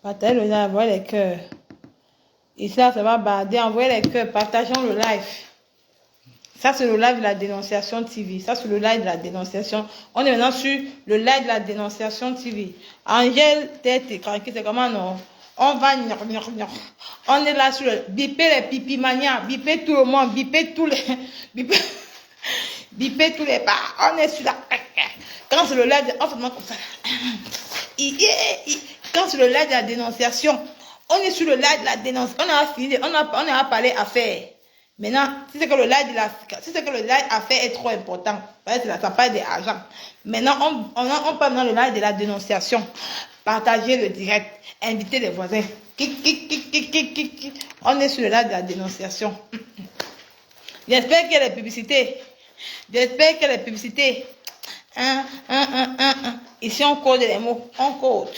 Partagez le live, envoyez les cœurs. Ici, là, ça va barder. Envoyez les cœurs. Partageons le live. Ça, c'est le live de la dénonciation TV. Ça, c'est le live de la dénonciation. On est maintenant sur le live de la dénonciation TV. Angèle, tête et craquée, c'est comment non? On va On est là sur le bipé les pipi mania, bipé tout le monde, bipé tous les bipé tous les bars. On est sur la quand c'est le live, on fait comme ça. Quand c'est le live de la dénonciation, on est sur le live de la dénonciation. On a fini, on a parlé affaires. Maintenant, si c'est que le live affaire est trop important, ça parle des agents. Maintenant, on parle dans le live de la dénonciation. Partager le direct, inviter les voisins. On est sur le live de la dénonciation. J'espère qu'il y a les publicités. J'espère qu'il y a les publicités. Ici, on code les mots. On code.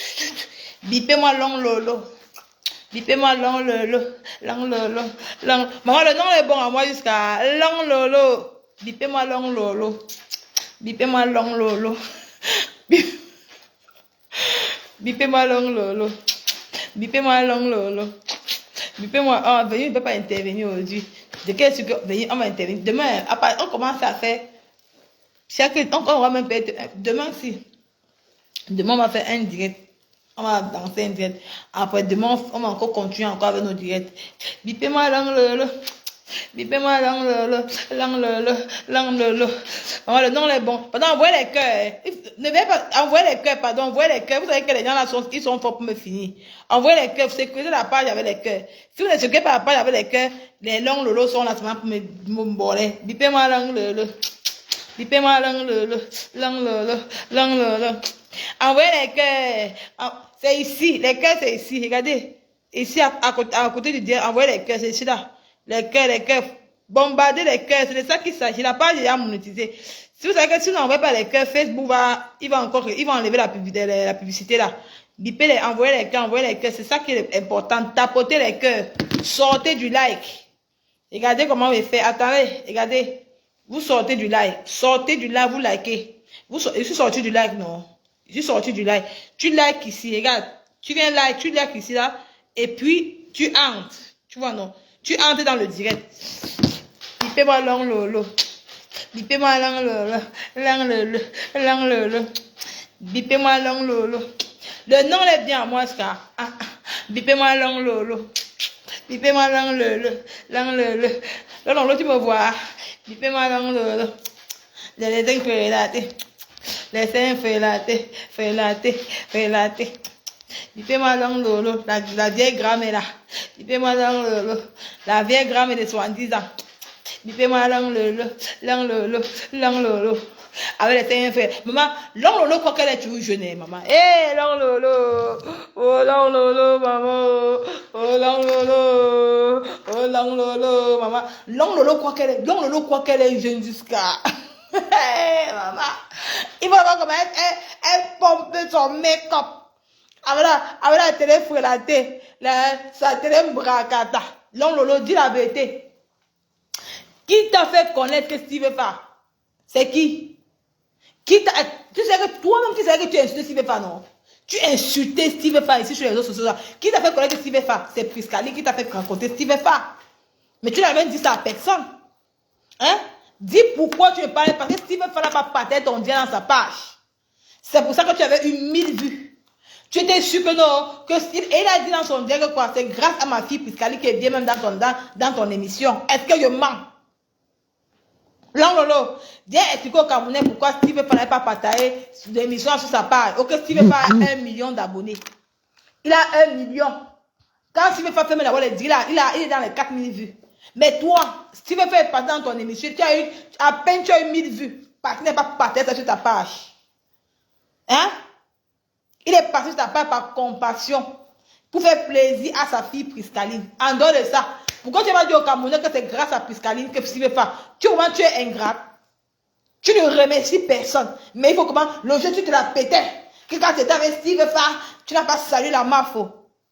Bipez-moi long lolo. Bipez-moi long lolo. Long lolo. Long. Maman, le nom est bon à moi jusqu'à long lolo. Bipez-moi long lolo. Bipez-moi long lolo. Bipez-moi long lolo. Bipez-moi long lolo. Bipez-moi. Oh, venez, il ne peut pas intervenir aujourd'hui. De quel sucre venir, on va intervenir. Demain, on commence à faire. On va même faire. Demain, si. Demain, on va faire un direct. On va danser un direct. Après, demain, on va encore continuer encore avec nos directs. Bipez-moi long lolo. Bipez-moi long lolo. Long lolo. Long lolo. Oh, le nom est bon. Pardon, envoyez les cœurs. Ne veuillez pas envoyer les cœurs, pardon. Envoyez les cœurs. Vous savez que les gens là ils sont forts pour me finir. Envoyez les cœurs. Vous sécurisez la page avec les cœurs. Si vous ne sécurisez pas la page avec les cœurs, les longs lolos sont là seulement pour me boler. Bipez-moi long lolo. Bipez-moi long lolo. Long lolo. Long lolo. Envoyez les cœurs. C'est ici. Les cœurs, c'est ici. Regardez. Ici, à côté du dieu, envoyez les cœurs. C'est ici là. Les cœurs, les cœurs. Bombardez les cœurs. C'est de ça qu'il s'agit. La page est déjà monétisée. Si vous savez que si on n'envoie pas les cœurs, Facebook va enlever la publicité là. Bipez les, envoyez les cœurs. C'est ça qui est important. Tapotez les cœurs. Sortez du like. Regardez comment on fait. Attendez. Regardez. Vous sortez du like. Sortez du like. Vous likez. Je suis sorti du like, non. Je suis sorti du like. Tu likes ici. Regarde. Tu viens like. Tu likes ici là. Et puis, tu entres. Tu vois, non. Tu entres dans le direct. Bipez-moi long lolo. Bipez-moi long lolo. Long lolo. Long lolo. Bipez-moi long lolo. Le nom est bien à moi, ça. Bipez-moi long lolo. Bipez-moi long lolo. Long lolo. Long lolo, tu me vois. Bipez-moi long lolo. Les seins félatés. Les seins félatés. Félatés. Félatés. Bipez-moi long lolo. La vieille gramme est là. Bipez-moi long lolo. La vieille gramme est de 70 ans. Bipez-moi long lolo. Long lolo. Long lolo. Avec les seins faits. Maman, long lolo, quoi qu'elle est toujours jeune, maman. Eh, long lolo. Oh, long lolo, maman. Oh, long lolo. Oh, long lolo, maman. Long lolo, quoi qu'elle est jeune jusqu'à. Eh, maman. Il va voir comment elle pompe son make-up. Avec la télé frélatée. Sa télé bracata. Long lolo, dis la vérité. Qui t'a fait connaître que Steve Fa? C'est qui? Tu sais que toi-même, tu sais que tu insultes Steve Fa, non? Tu insultais Steve Fa ici sur les réseaux sociaux. Qui t'a fait connaître Steve Fa? C'est Priscali qui t'a fait rencontrer Steve Fa. Mais tu n'as même dit ça à personne. Hein? Dis pourquoi tu ne parles pas. Parce que Steve Fa n'a pas partagé ton lien dans sa page. C'est pour ça que tu avais eu 1000 vues. Tu étais sûr que non. Et il a dit dans son lien que quoi? C'est grâce à ma fille Priscali qui est bien même dans ton émission. Est-ce que je mens? Long lolo, viens expliquer au Camerounais pourquoi Steve Fa n'avait pas partagé l'émission sur sa page. Ok, Steve Fa a 1 million d'abonnés. Il a 1 million. Quand Steve Fa fait d'abord les dire, il est dans les 4000 vues. Mais toi, Steve Fa est passé dans ton émission, tu as eu, à peine tu as eu 1000 vues. Parce qu'il n'est pas partagé sur ta page. Hein? Il est passé sur ta page par compassion. Pour faire plaisir à sa fille Priscaline. En dehors de ça, pourquoi tu vas dire au Camerounais que c'est grâce à Priscaline que Steve Fa? Tu es ingrat. Tu ne remercies personne. Mais il faut comment? Le jeu, tu te la pétais. Que quand tu étais avec Steve Fa, tu n'as pas salué la mafo.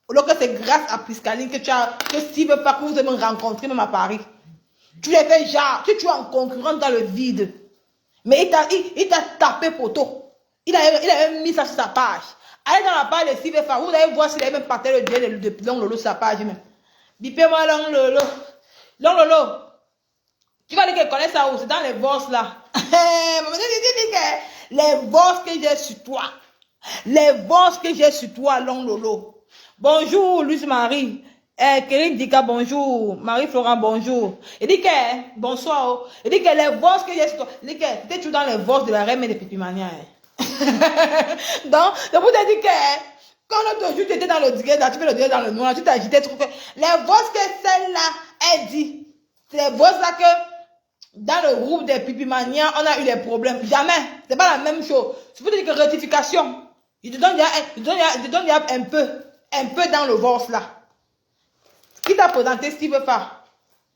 Alors que c'est grâce à Priscaline que Steve Fa, que vous avez rencontré même à Paris. Tu l'as fait genre, tu es en concurrence dans le vide. Mais il t'a tapé poteau. Il a mis ça sur sa page. Allez dans la page de Steve Fa, vous allez voir s'il a même partagé le direct de Long Lolo sur sa page même. Bipez-moi Long Lolo. Long Lolo. Tu vas dire qu'elle connaît ça où? C'est dans les boss là. Les boss que j'ai sur toi. Les boss que j'ai sur toi, Long Lolo. Bonjour, Luce Marie. Kérim Dika, bonjour. Marie-Florent, bonjour. Il dit que, bonsoir. Il dit que les boss que j'ai sur toi. Il dit que tu es toujours dans les boss de la reine de Pipimania. Donc, c'est pour te dire que, quand l'autre jour tu étais dans le direct, tu fais le direct dans le noir, tu t'agitais, tu trouves que les boss que celle-là, elle dit, c'est les boss là que, dans le groupe des Pipimania, on a eu des problèmes. Jamais. C'est pas la même chose. C'est pour te dire que rectification. Il te donne un peu dans le boss là. Qui t'a présenté Steve Fa?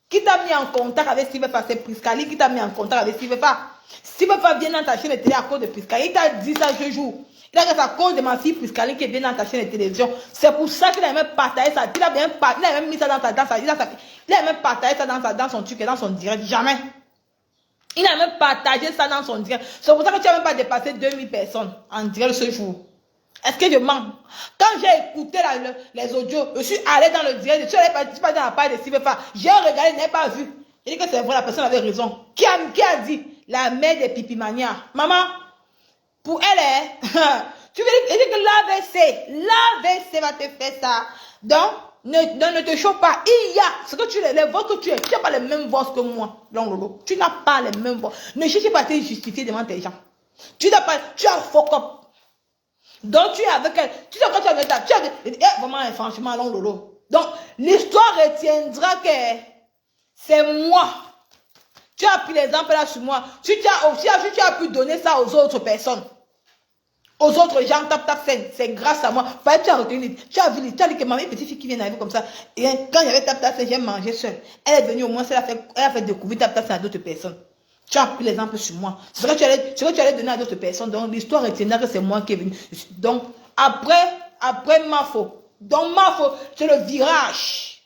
Qui t'a mis en contact avec Steve Fa? C'est Priscali qui t'a mis en contact avec Steve Fa. Steve Fa vient dans ta chaîne de télé à cause de Priscali. Il t'a dit ça ce jour. Il a dit c'est à cause de ma fille Priscali qui vient dans ta chaîne de télévision. C'est pour ça qu'il a même partagé ça. Il a même mis ça dans sa danse. Il a même partagé ça dans son truc et dans son direct. Jamais. Il a même partagé ça dans son direct. C'est pour ça que tu n'as même pas dépassé 2000 personnes en direct ce jour. Est-ce que je mens? Quand j'ai écouté les audios, je suis allé dans le direct, je suis allé participer dans la page de Steve Fa. J'ai regardé, je n'ai pas vu. J'ai dit que c'est vrai, la personne avait raison. Qui a dit? La mère des Pipimania. Maman, pour elle, tu veux dire que l'AVC va te faire ça. Donc, ne te choque pas. Il y a, ce que tu les voix que tu n'as pas les mêmes voix que moi, Lolo. Tu n'as pas les mêmes voix. Ne cherche pas à te justifier devant tes gens. Tu as fuck up. Donc tu es avec elle, tu sais quand tu es avec elle, tu as vraiment franchement Long Lolo. Donc l'histoire retiendra que c'est moi. Tu as pris l'exemple là sur moi. Tu as pu donner ça aux autres personnes. Aux autres gens, c'est grâce à moi. Tu as retenu, tu as dit que ma petite fille qui vient d'arriver comme ça. Et quand il y avait j'ai mangé seule. Elle est venue au moins, elle a fait découvrir à d'autres personnes. Tu as pris l'exemple sur moi. C'est ce que tu allais donner à d'autres personnes. Donc, l'histoire retiendra que c'est moi qui est venu. Donc, après ma faute. Donc, ma faute, c'est le virage.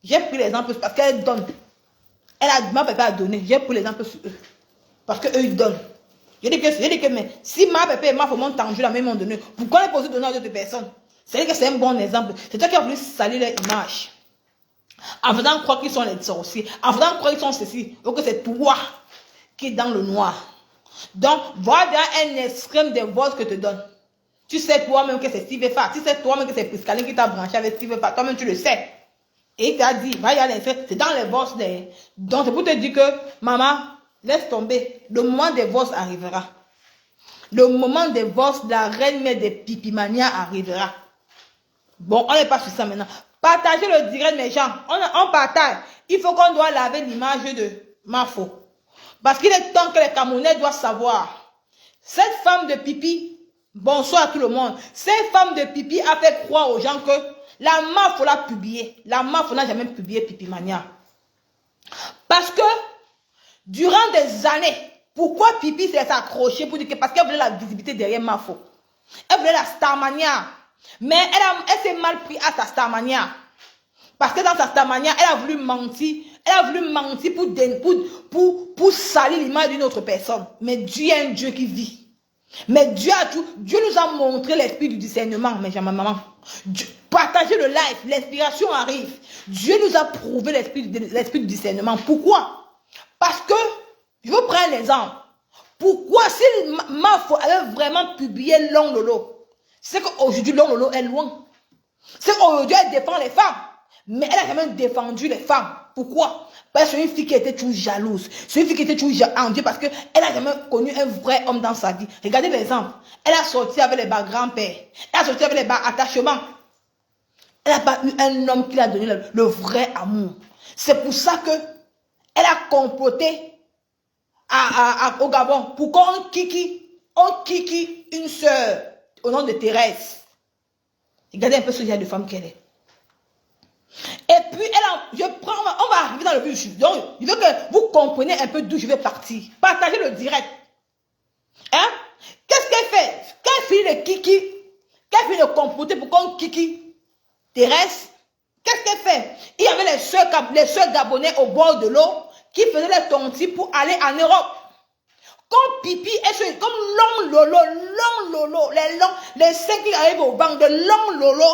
J'ai pris l'exemple parce qu'elle donne. Ma papa a donné. J'ai pris l'exemple sur eux. Parce qu'eux, ils donnent. J'ai dit que, mais si ma papa et ma faute m'ont tendu la même moment donné, pourquoi les poser donner à d'autres personnes? C'est que c'est un bon exemple. C'est toi qui as voulu salir leur image. En faisant croire qu'ils sont les sorciers. En faisant croire qu'ils sont ceci. Donc, c'est toi qui est dans le noir. Donc, voilà un extrême des voix que te donne. Tu sais toi-même que c'est Steve Fa. Tu sais toi-même que c'est Priscaline qui t'a branché avec Steve Fa. Toi-même, tu le sais. Et il t'a dit, va y aller, c'est dans les voix des... Donc, c'est pour te dire que, maman, laisse tomber. Le moment des voix arrivera. Le moment des voix de la reine mère des Pipimania arrivera. Bon, on n'est pas sur ça maintenant. Partagez le direct, mes gens. On partage. Il faut qu'on doit laver l'image de Mafo. Parce qu'il est temps que les Camerounais doivent savoir. Cette femme de Pipi, bonsoir à tout le monde. Cette femme de Pipi a fait croire aux gens que la Mafo l'a publié. La Mafo n'a jamais publié Pipimania. Parce que, durant des années, pourquoi Pipi s'est accrochée pour dire que parce qu'elle voulait la visibilité derrière Mafo. Elle voulait la Starmania. Mais elle s'est mal pris à sa Starmania. Parce que dans sa Starmania, elle a voulu mentir. Elle a voulu mentir pour salir l'image d'une autre personne. Mais Dieu est un Dieu qui vit. Mais Dieu nous a montré l'esprit du discernement, mes ma maman. Partagez le live, l'inspiration arrive. Dieu nous a prouvé l'esprit du discernement. Pourquoi? Parce que, je vous prends l'exemple. Pourquoi si Mafo avait vraiment publié Long Lolo, c'est qu'aujourd'hui Long Lolo est loin. C'est qu'aujourd'hui elle défend les femmes. Mais elle a quand même défendu les femmes. Pourquoi? Parce que c'est une fille qui était toujours jalouse. C'est une fille qui était toujours enviée parce qu'elle a jamais connu un vrai homme dans sa vie. Regardez l'exemple. Elle a sorti avec les bas grands-pères. Elle a sorti avec les bas attachements. Elle n'a pas eu un homme qui lui a donné le vrai amour. C'est pour ça que elle a comploté au Gabon pour qu'on kiki une sœur au nom de Thérèse. Regardez un peu ce genre de femme qu'elle est. Et puis, on va arriver dans le but du sujet. Donc, je veux que vous compreniez un peu d'où je vais partir. Partagez le direct. Hein? Qu'est-ce qu'elle fait? Qu'elle finit de kiki? Qu'elle finit de comploter pour qu'on kiki Thérèse? Qu'est-ce qu'elle fait? Il y avait les sœurs gabonais au bord de l'eau qui faisaient les tontis pour aller en Europe. Comme pipi, comme long lolo, les seins qui arrivent au banc de long lolo,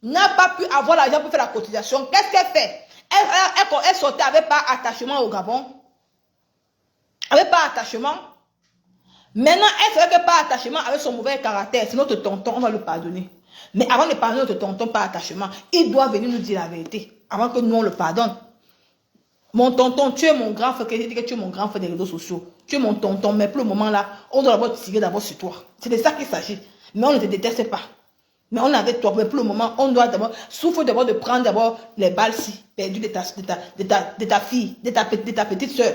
n'a pas pu avoir l'argent pour faire la cotisation. Qu'est-ce qu'elle fait? Elle sortait avec pas attachement au Gabon. Avec pas attachement. Maintenant, elle savait que pas attachement avec son mauvais caractère. C'est notre tonton, on va le pardonner. Mais avant de pardonner notre tonton par attachement, il doit venir nous dire la vérité. Avant que nous on le pardonne. Mon tonton, tu es mon grand frère, que tu es mon grand frère des réseaux sociaux. Tu es mon tonton, mais pour le moment là, on doit d'abord tirer d'abord sur toi. C'est de ça qu'il s'agit. Mais on ne te déteste pas. Mais on est avec toi, mais pour le moment, on doit d'abord, souffre d'abord de prendre d'abord les balles si perdues de ta fille, de ta petite soeur.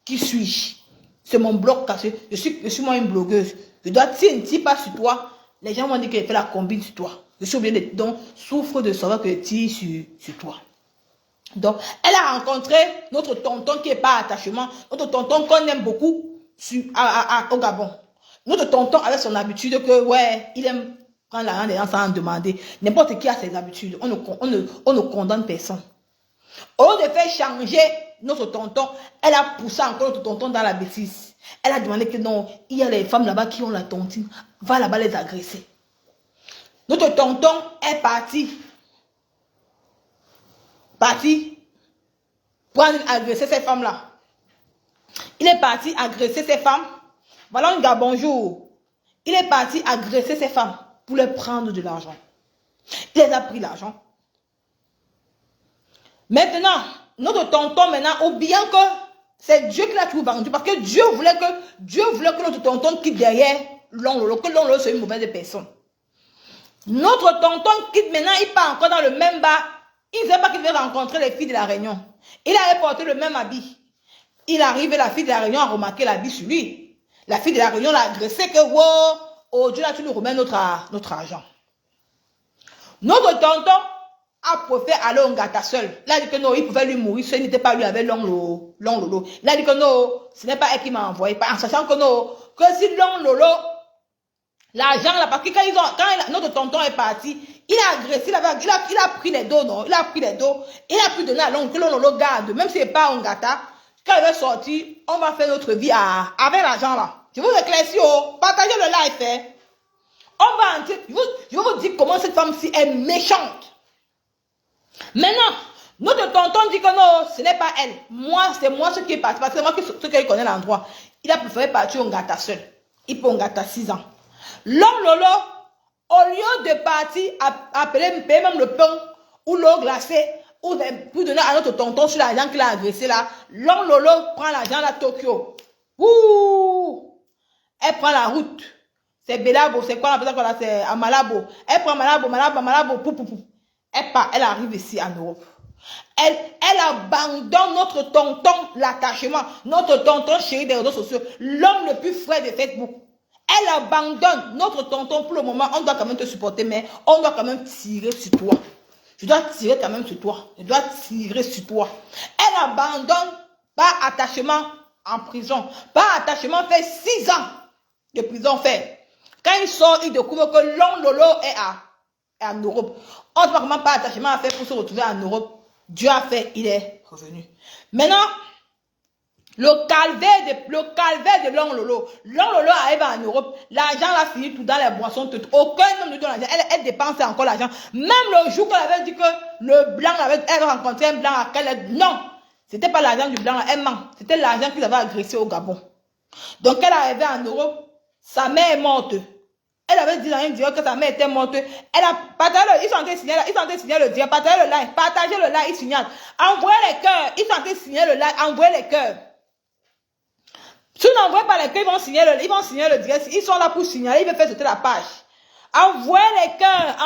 Qui suis-je? C'est mon blog cassé. Je suis moi une blogueuse. Je dois tirer pas sur toi. Les gens vont dire que j'ai fait la combine sur toi. Je suis obligée de, donc, souffre de savoir que je tire sur toi. Donc, elle a rencontré notre tonton qui n'est pas attachement, notre tonton qu'on aime beaucoup au Gabon. Notre tonton avait son habitude que, ouais, il aime prendre l'argent des gens sans en demander. N'importe qui a ses habitudes. On ne condamne personne. Au lieu de faire changer notre tonton, elle a poussé encore notre tonton dans la bêtise. Elle a demandé que non, il y a les femmes là-bas qui ont la tontine. Va là-bas les agresser. Notre tonton est parti pour agresser ces femmes-là. Il est parti agresser ces femmes. Voilà un gars, bonjour. Il est parti agresser ces femmes pour leur prendre de l'argent. Il les a pris l'argent. Maintenant, notre tonton maintenant, ou bien que c'est Dieu qui l'a tout vendu, parce que Dieu voulait que notre tonton quitte derrière l'ongle, que l'ongle soit une mauvaise personne. Notre tonton quitte maintenant, il part encore dans le même bar. Il ne sait pas qu'il va rencontrer les filles de la Réunion. Il avait porté le même habit. Il arrive et la fille de la Réunion a remarqué l'habit sur lui. La fille de la Réunion l'a agressé que, wow, oh Dieu, là, tu nous remets notre argent. Notre tonton a préféré aller au Ngata seul. Il a dit que non, il pouvait lui mourir, ce n'était pas lui avec Long Lolo. Il a dit que non, ce n'est pas elle qui m'a envoyé, en sachant que non, que si Long Lolo, l'argent là, parce que quand notre tonton est parti, il a agressé, il a pris les dos, non, il a pris les dos, il a pu donner à Long, que Long Lolo garde, même si ce n'est pas un Ngata, quand il va sortir, on va faire notre vie avec l'argent là. Je vous éclaircis, partagez le live, hein. On va entrer, je vais vous dire comment cette femme-ci est méchante. Maintenant, notre tonton dit que non, ce n'est pas elle. Moi, c'est moi ce qui est parti. Parce que c'est moi qui connais l'endroit. Il a préféré partir au Ngata seul. Il peut au Ngata 6 ans. L'homme Lolo, au lieu de partir, appeler même le pain ou l'eau glacée, ou pour donner à notre tonton sur l'argent qu'il a agressé là, l'homme Lolo prend l'argent à Tokyo. Ouh! Elle prend la route. C'est Belabo, c'est quoi la personne? C'est à Malabo. Elle prend Malabo, pou. Elle arrive ici en Europe. Elle abandonne notre tonton, l'attachement, notre tonton chéri des réseaux sociaux, l'homme le plus frais de Facebook. Elle abandonne notre tonton pour le moment. On doit quand même te supporter, mais on doit quand même tirer sur toi. Je dois tirer quand même sur toi. Je dois tirer sur toi. Elle abandonne par attachement en prison. Par attachement fait 6 ans de prison fait. Quand il sort, il découvre que Long Lolo est en Europe. On ne voit comment pas attachement à faire pour se retrouver en Europe. Dieu a fait, il est revenu. Maintenant, le calvaire de Long Lolo. Long Lolo arrive en Europe. L'argent l'a fini tout dans les boissons. Aucun homme ne donne l'argent. Elle dépensait encore l'argent. Même le jour qu'elle avait dit que le blanc elle avait rencontré un blanc à quel. Non, c'était pas l'argent du blanc. Elle ment. C'était l'argent qu'il avait agressé au Gabon. Donc elle arrivait en Europe. Sa mère est morte. Elle avait dit dans une vidéo que sa mère était morte. Elle a partagé ils sont en train de signer le dire. Partagez le like, ils signalent. Envoyez les cœurs. Ils sont en train de signer le like. Envoyez les cœurs. Si vous n'envoyez pas les cœurs, ils vont signer le direct. Ils sont là pour signaler. Ils veulent faire sauter la page. Envoyez les cœurs.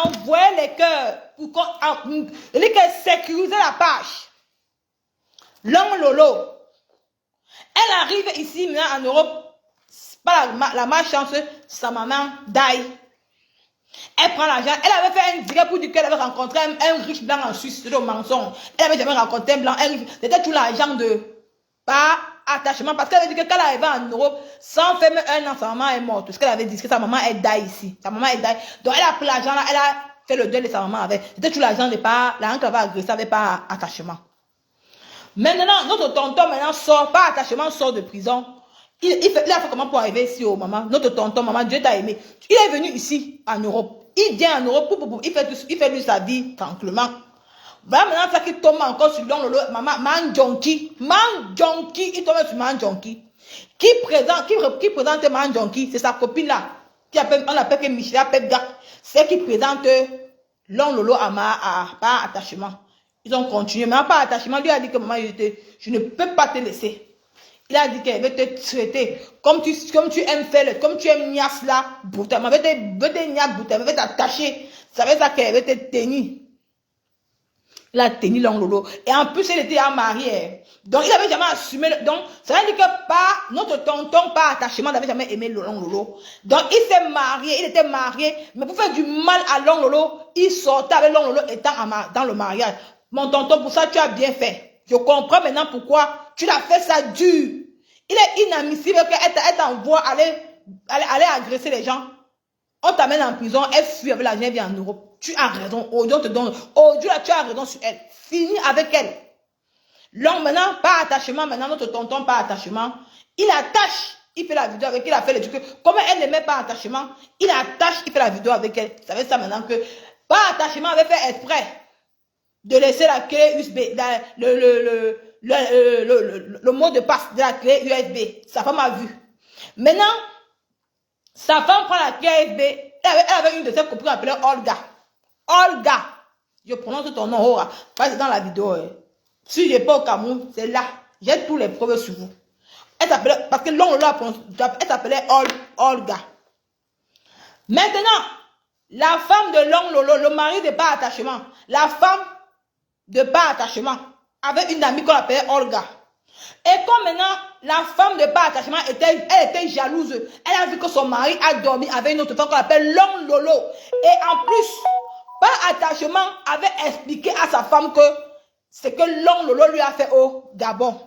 Il dit que sécuriser la page. Long Lolo. Elle arrive ici maintenant en Europe. Par la malchance, sa maman die. Elle prend l'argent. Elle avait fait un direct pour dire qu'elle avait rencontré un riche blanc en Suisse. C'était un mensonge. Elle avait jamais rencontré un blanc. C'était tout l'argent de pas attachement. Parce qu'elle avait dit que quand elle arrivait en Europe, sans faire même 1 an, sa maman est morte. Parce qu'elle avait dit que sa maman est die ici. Sa maman est die. Donc elle a pris l'argent là. Elle a fait le deuil de sa maman avec. C'était tout l'argent de pas. L'argent qu'elle avait agressé avec pas attachement. Maintenant, notre tonton maintenant sort, pas attachement, sort de prison. Il a fait comment pour arriver ici, oh maman? Notre tonton, maman, Dieu t'a aimé. Il est venu ici, en Europe. Il vient en Europe, il fait lui sa vie tranquillement. Voilà maintenant ça qui tombe encore sur l'on, maman, man junkie, il tombe sur man junkie. Qui présente man junkie, c'est sa copine là, on appelle que Michel Pedga, c'est qui présente l'on lolo par attachement. Ils ont continué, mais pas attachement, lui a dit que maman, je ne peux pas te laisser. Il a dit qu'elle veut te traiter comme tu aimes faire, comme tu aimes niasse là, brutalement, elle veut te niasse brutalement, elle veut t'attacher. Ça veut dire qu'elle veut te tenir. Il a tenu l'onglolo. Et en plus, elle était à mariée. Donc, il n'avait jamais assumé. Donc, ça veut dire que notre tonton, par attachement, n'avait jamais aimé l'onglolo. Donc, il s'est marié, il était marié. Mais pour faire du mal à l'onglolo, il sortait avec l'onglolo étant dans le mariage. Mon tonton, pour ça, tu as bien fait. Je comprends maintenant pourquoi tu l'as fait ça dur. Il est inadmissible qu'elle t'envoie aller agresser les gens. On t'amène en prison, elle fuit avec la vie en Europe. Tu as raison. Oh Dieu te donne. Oh Dieu, là, tu as raison sur elle. Fini avec elle. L'homme, maintenant, pas attachement. Maintenant, notre tonton, pas attachement. Il attache. Il fait la vidéo avec elle. Il a fait les trucs. Comment elle n'aimait pas attachement, il attache. Il fait la vidéo avec elle. Vous savez ça maintenant que pas attachement avait fait exprès de laisser la clé USB, le mot de passe de la clé USB. Sa femme a vu. Maintenant, sa femme prend la clé USB. Elle avait une de ses copines appelée Olga. Olga. Je prononce ton nom, Ora. Parce que dans la vidéo, si je n'ai pas au Cameroun, c'est là. J'ai tous les preuves sur vous. Elle s'appelait, parce que l'on l'a prononcé, elle s'appelait Olga. Maintenant, la femme de l'on Lolo, le mari de pas attachement, la femme de pas attachement, avait une amie qu'on appelait Olga. Et comme maintenant, la femme de pas attachement, elle était jalouse. Elle a vu que son mari a dormi avec une autre femme qu'on appelle Long Lolo. Et en plus, par attachement, avait expliqué à sa femme que c'est que Long Lolo lui a fait au Gabon.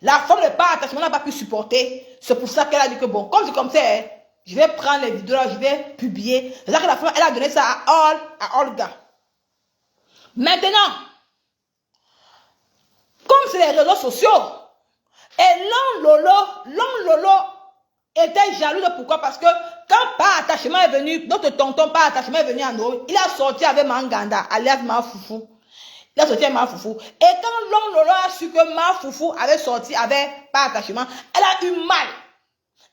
La femme de pas attachement n'a pas pu supporter. C'est pour ça qu'elle a dit que bon, comme c'est comme ça, je vais prendre les vidéos là, je vais publier. C'est-à-dire que la femme, elle a donné ça à Olga. Maintenant, comme c'est les réseaux sociaux, et Long Lolo était jaloux de pourquoi? Parce que quand Pas Attachement est venu, notre tonton Pas Attachement est venu en Europe, il a sorti avec Manganda, alias Mafoufou. Il a sorti avec Mafoufou. Et quand Long Lolo a su que Mafoufou avait sorti avec Pas Attachement, elle a eu mal.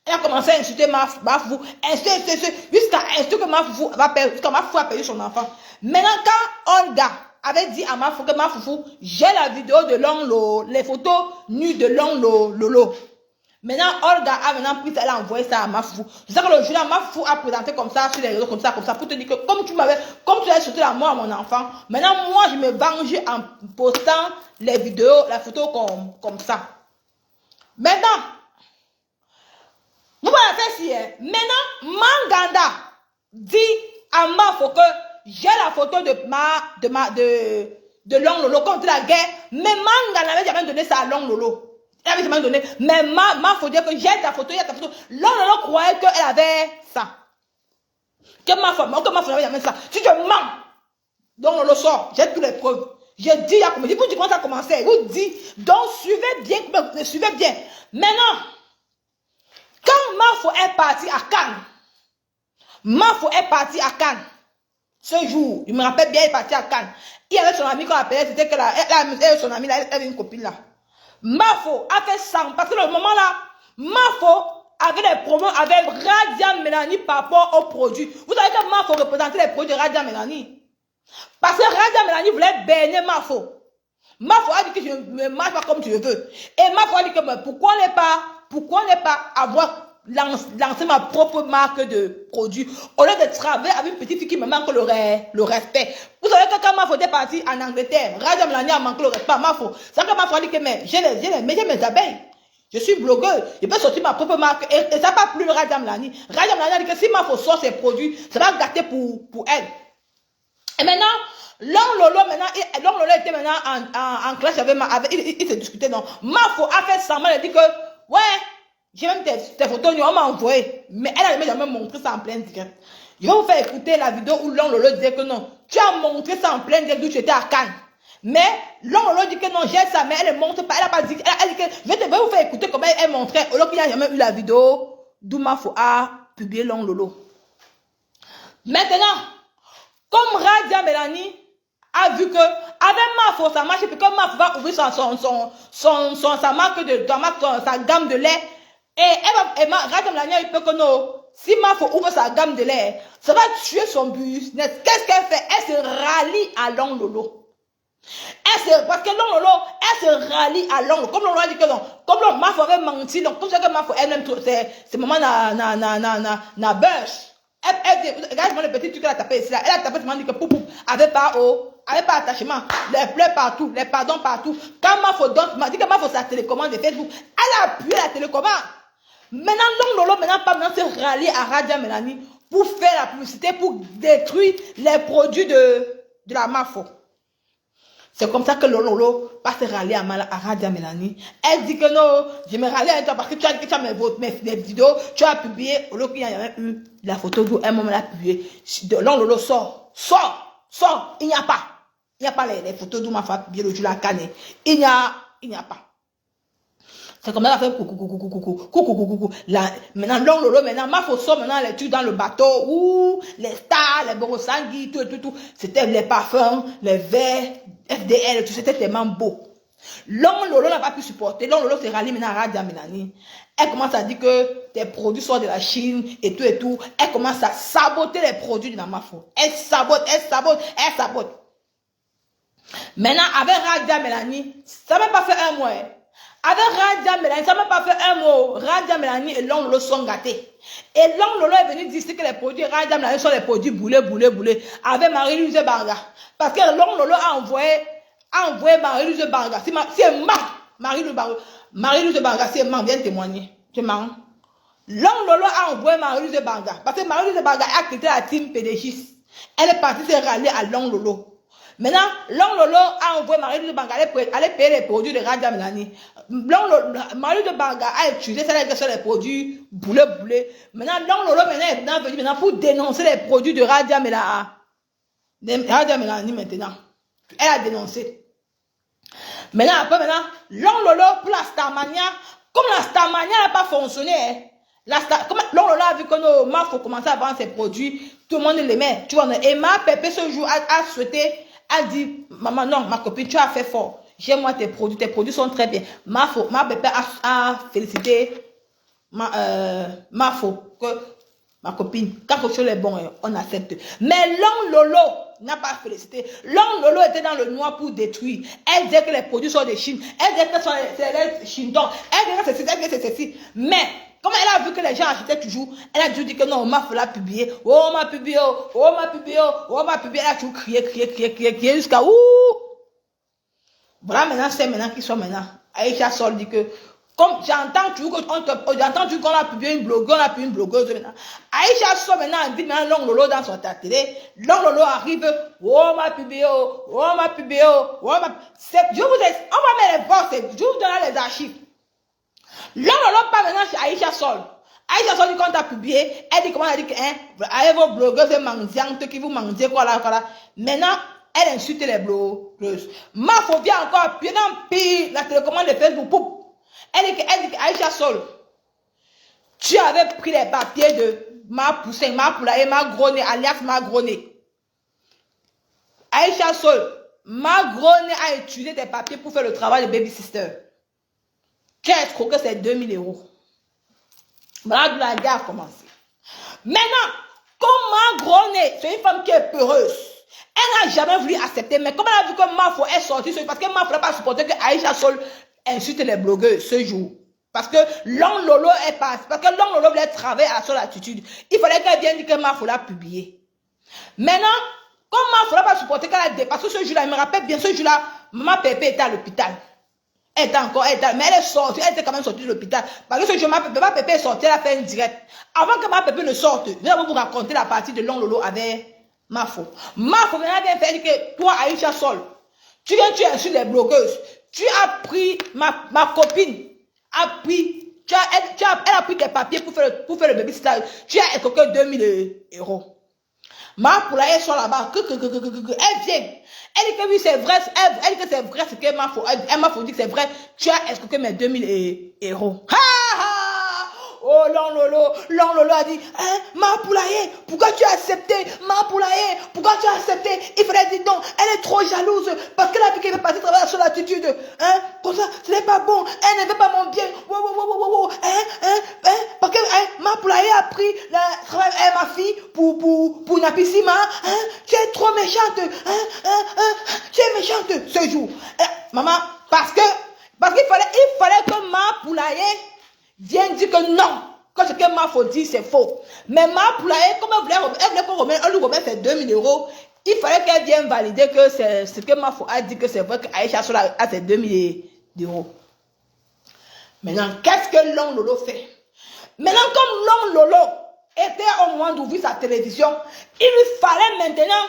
Elle a commencé à insulter Mafoufou, jusqu'à insulter que Mafoufou va perdre, jusqu'à Mafoufou a perdu son enfant. Maintenant, quand Olga avait dit à Mafoufou, j'ai la vidéo de Long Lolo, les photos nues de Long Lolo. Maintenant, Olga a maintenant pris ça, elle a envoyé ça à Mafoufou. C'est ça que le jour-là, Mafoufou a présenté comme ça, sur les réseaux, comme ça, pour te dire que comme tu as sauté la mort à mon enfant, maintenant, moi, je me venge en postant les vidéos, la photo comme ça. Maintenant, vous voyez ça ici, hein? Maintenant, Manganda dit à Mafo que j'ai la photo de Long Lolo contre la guerre, mais Manganda n'avait jamais donné ça à Long Lolo. Elle avait jamais donné, mais Mafo dit que j'ai ta photo, il y a ta photo. Long Lolo croyait qu'elle avait ça. Que Mafo n'avait jamais ça. Si tu mens, Long Lolo sort, j'ai toutes les preuves. J'ai dit, vous dites comment ça a commencé, vous dites, donc suivez bien. Maintenant, quand Mafo est parti à Cannes, ce jour, je me rappelle bien, il est parti à Cannes. Il y avait son ami qu'on appelait, c'était que son ami, elle avait une copine là. Mafo a fait ça, parce que le moment là, Mafo avait des promos avec Radia Mélanie par rapport aux produits. Vous savez que Mafo représentait les produits de Radia Mélanie. Parce que Radia Mélanie voulait bénir Mafo. Mafo a dit que je ne marche pas comme tu le veux. Et Mafo a dit que pourquoi ne pas avoir lancer ma propre marque de produit au lieu de travailler avec une petite fille qui me manque le respect. Vous savez que quand Mafo était parti en Angleterre, Radia Mélanie a manqué le respect à Mafo. C'est que Mafo a dit que j'ai mes abeilles. Je suis blogueuse, je peux sortir ma propre marque et ça n'a pas plu Radia Mélanie. Radia Mélanie a dit que si Mafo sort ses produits, ça va gâter pour elle. Et maintenant, Long Lolo était maintenant en clash avec il se discutait donc. Mafo a fait semblant, elle a dit que ouais, j'ai même tes photos, on m'a envoyé. Mais elle n'a jamais montré ça en plein direct. Je vais vous faire écouter la vidéo où Long Lolo disait que non. Tu as montré ça en plein direct d'où tu étais à Cannes. Mais Long Lolo dit que non, j'ai ça, mais elle ne montre pas. Elle a pas dit, elle dit que je vais vous faire écouter comment elle montrait, alors qu'il n'y a jamais eu la vidéo d'où Mafo a publié Long Lolo. Maintenant, comme Radia Mélanie a vu que avec Mafo ça marche, et puis comme Mafo va ouvrir sa marque sa gamme de lait, et Radia Mélanie a eu peur que non, si Mafo ouvre sa gamme de lait, ça va tuer son business. Qu'est-ce qu'elle fait? Elle se rallie à Long Lolo. Parce que Long Lolo, elle se rallie à Long Lolo. Comme Long Lolo a dit que non, comme Mafo avait menti, donc comme ça que Mafo elle-même, c'est maman na bûche. Regarde-moi le petit truc qu'elle a tapé ici là. Elle a tapé, elle m'a dit que poupou, avait pas attachement, les pleurs partout, les pardons partout. Quand Mafo donne, m'a dit que Mafo sa télécommande de Facebook, elle a appuyé la télécommande. Maintenant, Long Lolo, maintenant se rallier à Radia Mélanie pour faire la publicité, pour détruire les produits de la Mafo. C'est comme ça que Long Lolo va se rallier à Radia Mélanie. Elle dit que non, je me rallie à toi parce que tu as dit que tu as mes vidéos, tu as publié, au lieu qu'il y a eu la photo d'où un moment l'a publié. Long Lolo sort, il n'y a pas les photos d'où ma femme a publié le jour la canne. Il n'y a pas. C'est comme ça qu'elle fait coucou. Maintenant, Long Lolo, maintenant, Mafo sort maintenant les trucs dans le bateau, ouh, les stars, les borosangui, tout. C'était les parfums, les verres, FDL, tout, c'était tellement beau. Long Lolo n'a pas pu supporter. Long Lolo se rallie maintenant à Radia Mélanie. Elle commence à dire que tes produits sortent de la Chine et tout. Elle commence à saboter les produits de la Mafo. Elle sabote. Maintenant, avec Radia Mélanie, ça n'a même pas fait un mois. Avec Radia Mélanie, ça n'a même pas fait un mot. Radia Mélanie et Long Lolo sont gâtés. Et Long Lolo est venu dire que les produits Radia Mélanie sont les produits boulés. Avec Marie-Louise Banga. Parce que Long Lolo a envoyé Marie-Louise Banga. Si elle marre, Marie-Louise Banga, si elle marre, viens témoigner. Tu marres. Long Lolo a envoyé Marie-Louise Banga. Parce que Marie-Louise Banga a quitté la team PDG. Elle est partie se rallier à Long Lolo. Maintenant, Long Lolo a envoyé Marie-Louise Banga aller payer les produits de Radia Mélanie. Marie-Louise Banga a utilisé les produits boulés. Maintenant, Long Lolo est venu pour dénoncer les produits de Radia Mélanie. Radia Mélanie maintenant. Elle a dénoncé. Maintenant, Long Lolo pour la Starmania, comme la Starmania n'a pas fonctionné, comme Long Lolo a vu que nos Mafo commencer à vendre ses produits, tout le monde les met. Tu vois, et ma Pépé ce jour a souhaité. Elle dit, maman, non, ma copine, tu as fait fort. J'aime moi tes produits sont très bien. Ma bébé a félicité ma copine. Quand quelque chose est bon, on accepte. Mais Long Lolo n'a pas félicité. Long Lolo était dans le noir pour détruire. Elle disait que les produits sont de Chine. Elle disait que c'est les Chindons. Elle disait que c'est ceci. Mais, comme elle a vu que les gens achetaient toujours, elle a toujours dit que non, Mafo l'a publié. Oh, m'a publié. Elle a toujours crié jusqu'à où. Voilà, maintenant, c'est maintenant qu'ils sont maintenant. Aïcha Sol dit que, comme j'entends toujours qu'on a publié une blogueuse, on a publié une blogueuse maintenant. Aïcha Sol maintenant invite maintenant Long Lolo dans son télé. Long Lolo arrive. Oh, m'a publié. Je vous dis, on va mettre les box, je vous donne les archives. Long Lolo pas maintenant chez Aïcha Sol. Aïcha Sol dit qu'on t'a publié. Elle dit comment elle dit que, avec vos blogueuses et mendiantes qui vous mangez quoi là. Maintenant, elle insulte les blogueuses. Mafo vient encore pire la télécommande de Facebook. Elle dit que Aïcha Sol, tu avais pris les papiers de ma poussin, ma poula et ma gros-nez, alias ma gros-nez. Aïcha Sol, ma gros-nez a utilisé tes papiers pour faire le travail de baby sister. Tu as escroqué ces 2000 €. Voilà d'où la guerre a commencé. Maintenant, comme ma gros-nez, c'est une femme qui est peureuse. Elle n'a jamais voulu accepter, mais comme elle a vu que Mafo est sortie, parce que Mafo n'a pas supporté que Aïcha Sol insulte les blogueuses ce jour. Parce que Long Lolo est passé. Parce que Long Lolo voulait travailler à son attitude. Il fallait qu'elle vienne dire que Mafo l'a publié. Maintenant, comme Mafo n'a pas supporté qu'elle a dit, parce que ce jour-là, il me rappelle bien, ce jour-là, maman Pépé était à l'hôpital. Mais elle est sortie, elle était quand même sortie de l'hôpital. Parce que ce jour, ma Pépé est sortie, elle a fait une direct. Avant que ma Pépé ne sorte, je vais vous raconter la partie de Long Lolo avec Mafo. Mafo vient bien faire que toi, Aïcha Sol, tu insultes les blogueuses. Tu as pris, ma copine a pris, elle a pris des papiers pour faire le baby stage. Tu as escroqué 2000 €. Ma poulaille soit là-bas. Elle vient. Elle dit que oui, c'est vrai. Elle dit que c'est vrai ce qu'elle m'a fait. Elle m'a fait dire que c'est vrai. Tu as escroqué mes 2000 euros. Ha ha! Oh, Lolo a dit, hein, ma poulailler, pourquoi tu as accepté? Ma poulailler, pourquoi tu as accepté? Il fallait dire non, elle est trop jalouse parce qu'elle a vu qu'elle veut passer travailler sur l'attitude. Hein, comme ça, ce n'est pas bon. Elle ne veut pas mon bien. Parce que ma poulailler a pris le travail à ma fille pour Napissima. Hein, tu es trop méchante. Tu es méchante ce jour. Maman, parce qu'il fallait que ma poulailler viens dire que non, que ce que Mafo dit c'est faux. Mais ma poulailler, comme elle lui remet ses 2000 euros, il fallait qu'elle vienne valider que c'est ce que Mafo a dit que c'est vrai qu'Aïcha a ses 2000 euros. Maintenant, qu'est-ce que Long Lolo fait? Maintenant, comme Long Lolo était au moment d'ouvrir sa télévision, il lui fallait maintenant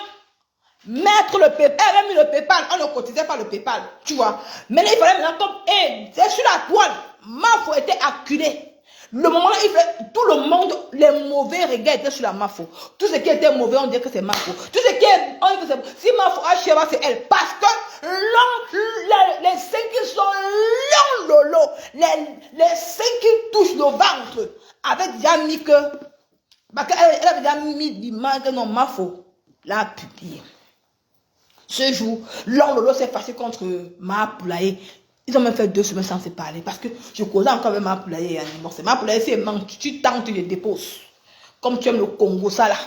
mettre le PayPal. Elle avait mis le PayPal, on ne cotisait pas le PayPal, tu vois. Maintenant, il fallait maintenant comme, c'est sur la toile. Mafo était acculé. Le moment où il fait tout le monde, les mauvais regards étaient sur la Mafo. Tout ce qui était mauvais, on dirait que c'est Mafo. Tout ce qui est, on dit que c'est, si Mafo a Cheva, c'est elle. Parce que les seins qui sont longs, Lolo, les seins qui touchent le ventre, avaient déjà mis que, parce qu'elle avait déjà mis l'image que non, Mafo l'a publié. Ce jour, Lolo s'est fâché contre ma poulailler. Ils ont même fait 2 semaines sans se parler. Parce que je causais encore avec ma poulailler. Ma poulailler, si elle manque, tu tentes, tu les déposes. Comme tu aimes le Congo, ça là.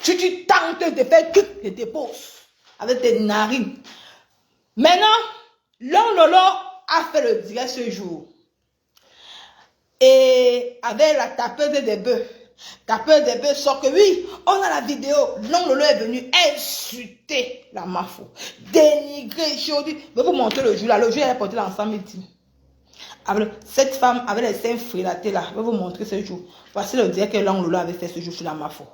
Tu tentes de faire tout, les déposes. Avec tes narines. Maintenant, Lolo a fait le direct ce jour. Et avec la tapeuse des bœufs. Tapeuse des bœufs sort que oui, on a la vidéo. Non, Lolo est venu insulter la Mafo. Dénigrer, je vais vous montrer le jour là. Le jour, elle est portée l'ensemble. Cette femme avec les seins frilatés là. Je vais vous montrer ce jour. Voici le direct que Long Lolo avait fait ce jour sur la Mafo.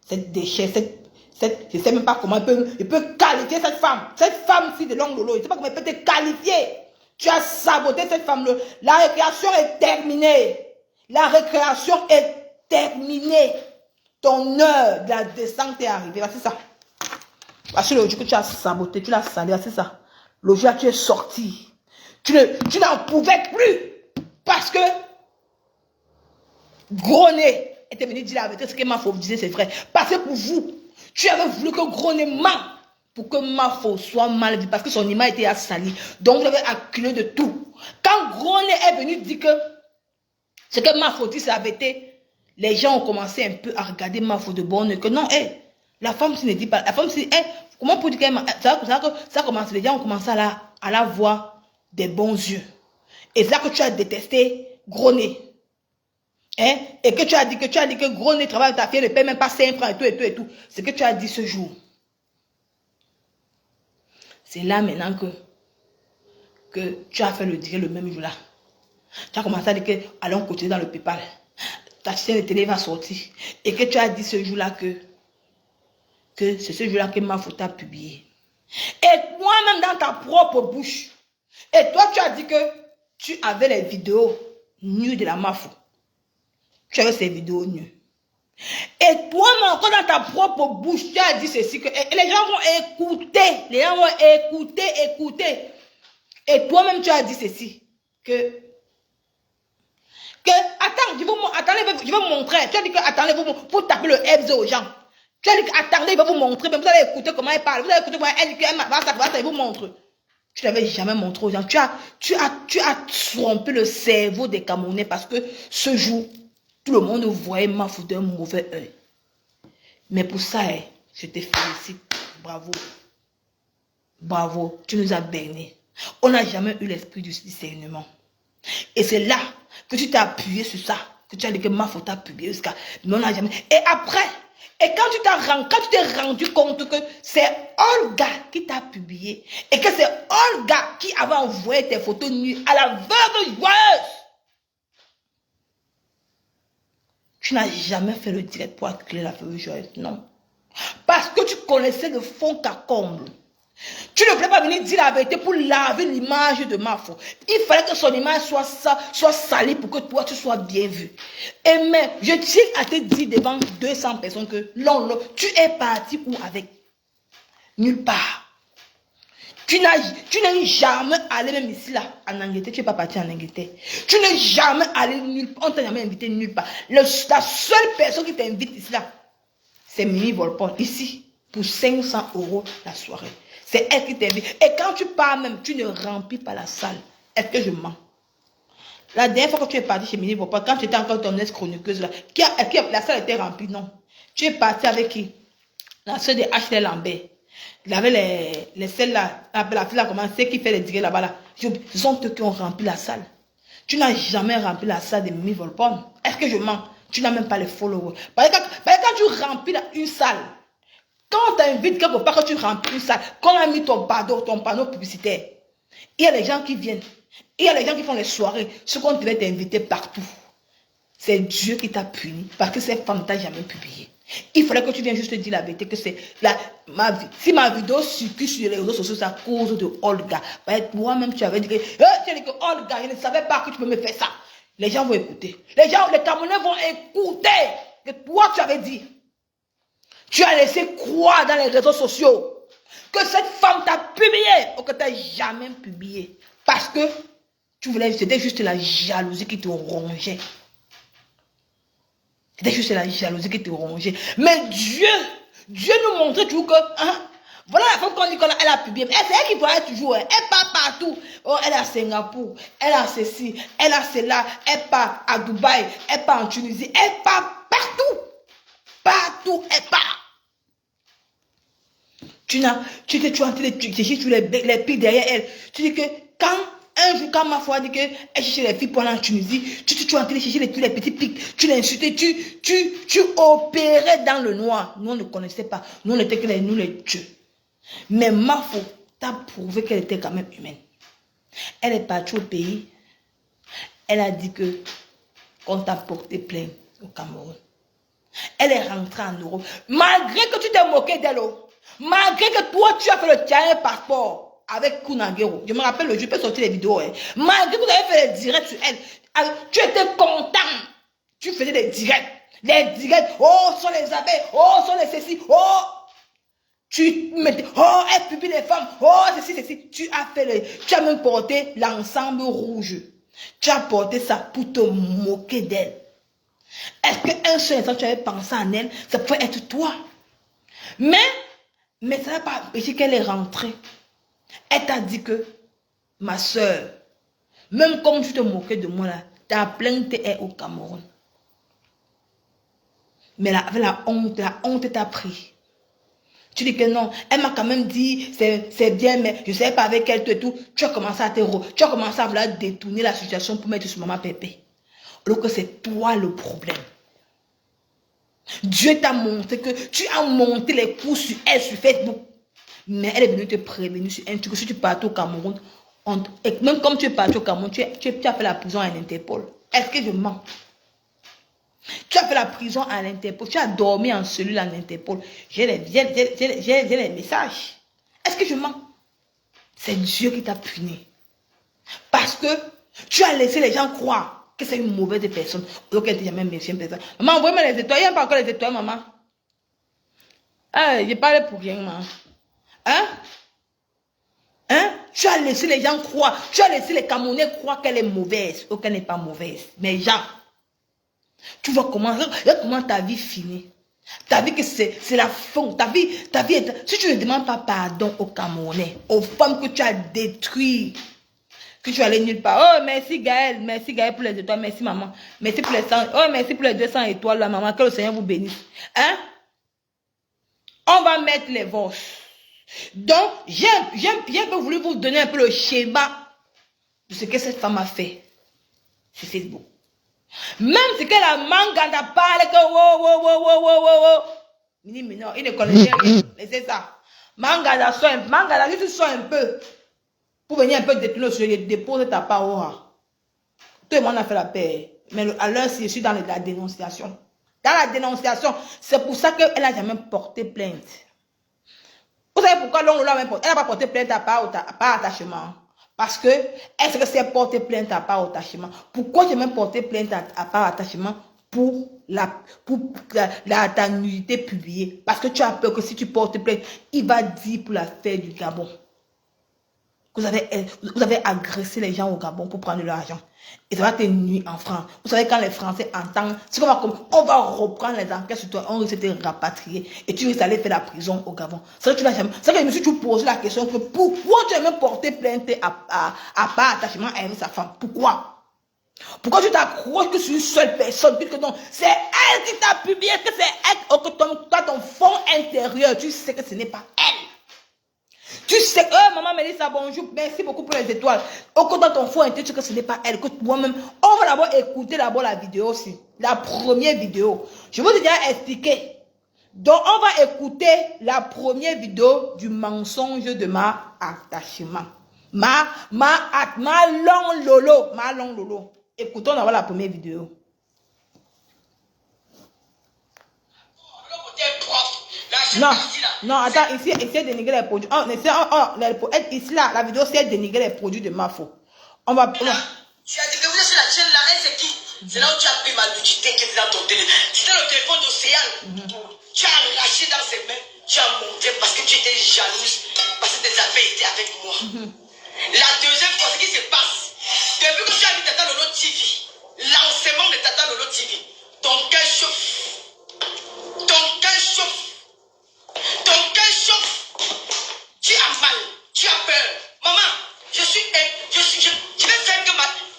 Cette déchet, je ne sais même pas comment il peut qualifier cette femme. Cette femme-ci de Long Lolo. Je ne sais pas comment il peut te qualifier. Tu as saboté cette femme-là. La récréation est terminée. La récréation est terminée. Ton heure de la descente est arrivée. C'est ça. Voici le jour que tu as saboté. Tu l'as salé. C'est ça. Le jour où tu es sorti. Tu n'en pouvais plus. Parce que Groné était venu dire la vérité. Ce que Mafo disait, c'est vrai. Parce que pour vous, tu avais voulu que Groné ment. Pour que Mafo soit mal vu, parce que son image était assalie. Donc vous avez acculé de tout. Quand Groné est venu dire que ce que Mafo dit, c'est la vérité, les gens ont commencé un peu à regarder Mafo de bonne oeil. Que non, la femme s'y ne dit pas. La femme s'y, comment pour dire qu'elle, ça commence, les gens ont commencé à la voir des bons yeux. Et c'est là que tu as détesté Groné. Et que tu as dit que Groné travaille avec ta fille, ne paie même pas 5 francs et tout. C'est que tu as dit ce jour. C'est là maintenant que tu as fait le direct le même jour-là. Tu as commencé à dire que allons continuer dans le PayPal. Ta chaîne de télé va sortir. Et que tu as dit ce jour-là que c'est ce jour-là que Mafo t'a publié. Et toi-même dans ta propre bouche. Et toi tu as dit que tu avais les vidéos nues de la Mafo. Tu avais ces vidéos nues. Et toi-même encore dans ta propre bouche, tu as dit ceci que et les gens vont écouter. Les gens vont écouter. Et toi-même tu as dit ceci. Attends, je vais vous montrer. Tu as dit que attendez, pour taper le FZ aux gens. Tu as dit que attendez, je vais vous montrer. Vous allez écouter comment elle parle. Vous allez écouter comment elle dit qu'elle va vous montre. Tu n'avais jamais montré aux gens. Tu as trompé le cerveau des Camerounais parce que ce jour, tout le monde voyait Mafo d'un mauvais œil. Mais pour ça, je te félicite. Bravo. Bravo. Tu nous as bernés. On n'a jamais eu l'esprit du discernement. Et c'est là que tu t'es appuyé sur ça. Que tu as dit que Mafo t'a publié jusqu'à... Mais on n'a jamais... Et après, quand tu t'es rendu compte que c'est Olga qui t'a publié et que c'est Olga qui avait envoyé tes photos nues à la veuve joyeuse, tu n'as jamais fait le direct pour accueillir la veuve joyeuse, non. Parce que tu connaissais le fond qu'à comble. Tu ne voulais pas venir dire la vérité pour laver l'image de Mafo. Il fallait que son image soit salie pour que toi, tu sois bien vu. Et mais, je tiens à te dire devant 200 personnes que non, tu es parti où avec? Nulle part. Tu n'es jamais allé même ici, là, en Angleterre. Tu n'es pas parti en Angleterre. Tu n'es jamais allé nulle part. On t'a jamais invité nulle part. La seule personne qui t'invite ici, là, c'est Mimi Volpon, ici, pour 500 € la soirée. C'est elle qui t'invite. Et quand tu pars même, tu ne remplis pas la salle. Est-ce que je mens? La dernière fois que tu es parti chez Mimi Volpon, quand tu étais encore ton ex-chroniqueuse, là, la salle était remplie, non. Tu es parti avec qui? La soeur de H.L. Lambert. Il avait les celles là, la fille là, comment c'est qui fait les digues là-bas là. Ce sont eux qui ont rempli la salle. Tu n'as jamais rempli la salle de Mimi Volpon. Est-ce que je mens? Tu n'as même pas les followers. Parce que quand tu remplis une salle, quand on t'invite quelque part que tu remplis une salle, quand on a mis ton panneau publicitaire, il y a les gens qui viennent. Il y a les gens qui font les soirées. Ce qu'on devait t'inviter partout. C'est Dieu qui t'a puni parce que cette femme ne t'a jamais publié. Il fallait que tu viennes juste dire la vérité que c'est ma vie. Si ma vidéo circule sur les réseaux sociaux, c'est à cause de Olga. Toi-même, tu avais dit que, Olga, je ne savais pas que tu peux me faire ça. Les gens vont écouter. Les Camerounais vont écouter que toi, tu avais dit. Tu as laissé croire dans les réseaux sociaux que cette femme t'a publié ou que tu n'as jamais publié. Parce que c'était juste la jalousie qui te rongeait. C'était juste la jalousie qui te rongeait. Mais Dieu nous montrait toujours que, voilà la femme qu'on dit qu'elle a publié. C'est elle qui voyait toujours. Elle part partout. Oh, elle est à Singapour. Elle a ceci. Elle a cela. Elle part à Dubaï. Elle part en Tunisie. Elle part partout. Partout, elle part. Tu es toujours en train de chercher tous les pics derrière elle. Tu dis que un jour, quand ma foi dit qu'elle cherchait les filles pour aller en Tunisie, tu es en train de chercher tous les petits pics, tu l'insultais, tu opérais dans le noir. Nous, on ne connaissait pas. Nous, on n'était que les dieux. Mais ma foi t'a prouvé qu'elle était quand même humaine. Elle est partie au pays. Elle a dit que qu'on t'a porté plainte au Cameroun. Elle est rentrée en Europe. Malgré que tu t'es moqué d'elle, malgré que toi, tu as fait le tien passeport avec Kunagero. Je me rappelle, je peux sortir les vidéos. Malgré que tu avais fait les directs sur elle, tu étais content. Tu faisais des directs. Les directs, oh, sont les abeilles, oh, sont les ceci, oh. Tu mettais, oh, elle publie les femmes, oh, ceci. Tu as même porté l'ensemble rouge. Tu as porté ça pour te moquer d'elle. Est-ce qu'un seul instant tu avais pensé en elle, ça pouvait être toi? Mais ça n'a pas empêché qu'elle est rentrée. Elle t'a dit que, ma soeur, même comme tu te moquais de moi là, ta plainte est au Cameroun. Mais là, avec la honte t'a pris. Tu dis que non, elle m'a quand même dit, c'est bien, mais je ne sais pas avec elle, tout. Tu as commencé à vouloir détourner la situation pour mettre sur maman Pépé. Alors que c'est toi le problème. Dieu t'a montré que tu as monté les coups sur elle sur Facebook. Mais elle est venue te prévenir sur un truc. Si tu partais au Cameroun, et même comme tu es parti au Cameroun, tu as fait la prison à l'Interpol. Est-ce que je mens? Tu as fait la prison à l'Interpol. Tu as dormi en cellule à l'Interpol. J'ai les messages. Est-ce que je mens? C'est Dieu qui t'a puni. Parce que tu as laissé les gens croire que c'est une mauvaise personne. Donc elle n'était jamais une méchante personne. Maman, envoie-moi les étoiles. Il n'y a pas encore les étoiles, maman. Je parle pour rien, maman. Tu as laissé les gens croire. Tu as laissé les Camerounais croire qu'elle est mauvaise. Ou qu'elle n'est pas mauvaise. Mais Jean, tu vois comment ta vie finit. Ta vie que c'est la fin. Ta vie si tu ne demandes pas pardon aux Camerounais, aux femmes que tu as détruites, que tu allais nulle part. Oh, merci Gaël pour les étoiles, merci maman. Merci pour les 100, merci pour les 200 étoiles, là, maman, que le Seigneur vous bénisse. On va mettre les vôtres. Donc, j'ai un peu voulu vous donner un peu le schéma de ce que cette femme a fait sur Facebook. Même si que la manganda parle que il ne connaît rien. Laissez ça. Manganda juste sois un peu. Pour venir un peu détourner sur les dépose ta parole. Tout le monde a fait la paix. Mais à l'heure, je suis dans la dénonciation. Dans la dénonciation, c'est pour ça qu'elle n'a jamais porté plainte. Vous savez pourquoi Long Lolo elle n'a pas porté plainte à part attachement? Parce que, est-ce que c'est porter plainte à part attachement? Pourquoi j'ai même porté plainte à part attachement pour ta nudité publiée? Parce que tu as peur que si tu portes plainte, il va dire pour l'affaire du Gabon. Vous avez agressé les gens au Gabon pour prendre leur argent. Et ça va te nuire en France. Vous savez, quand les Français entendent, c'est comme on va reprendre les enquêtes sur toi, on risque de te rapatrier. Et tu risques d'aller faire la prison au Gabon. C'est que je me suis toujours posé la question que pourquoi tu as même porté plainte à part attachement à sa femme? Pourquoi? Pourquoi tu t'accroches que c'est une seule personne? Puisque non, c'est elle qui t'a publié, que c'est elle, que ton fond intérieur, tu sais que ce n'est pas elle. Tu sais, maman Mélissa, bonjour, merci beaucoup pour les étoiles. Au côté dans ton fond intérieur, tu sais que ce n'est pas elle, que moi-même, on va d'abord écouter la vidéo aussi. La première vidéo. Je vous ai déjà expliqué. Donc, on va écouter la première vidéo du mensonge de ma attachement. Ma long lolo. Écoutons d'abord la première vidéo. Non, attends, ici, essaie de dénigrer les produits. Ici, là, la vidéo, c'est dénigrer les produits de Mafo. On va... Tu as dit que vous êtes sur la chaîne là, elle c'est qui? C'est là où tu as pris ma nudité qui est dans ton téléphone. C'était le téléphone d'Océane. Tu as arraché dans ses mains, tu as monté parce que tu étais jalouse, parce que tes affaires étaient avec moi. La deuxième fois, ce qui se passe, depuis que tu as vu Tata Lolo TV, lancement de Tata Lolo TV, ton cœur chauffe. Ton cœur chauffe. Ton cœur chauffe. Tu as mal. Tu as peur. Maman, je vais faire que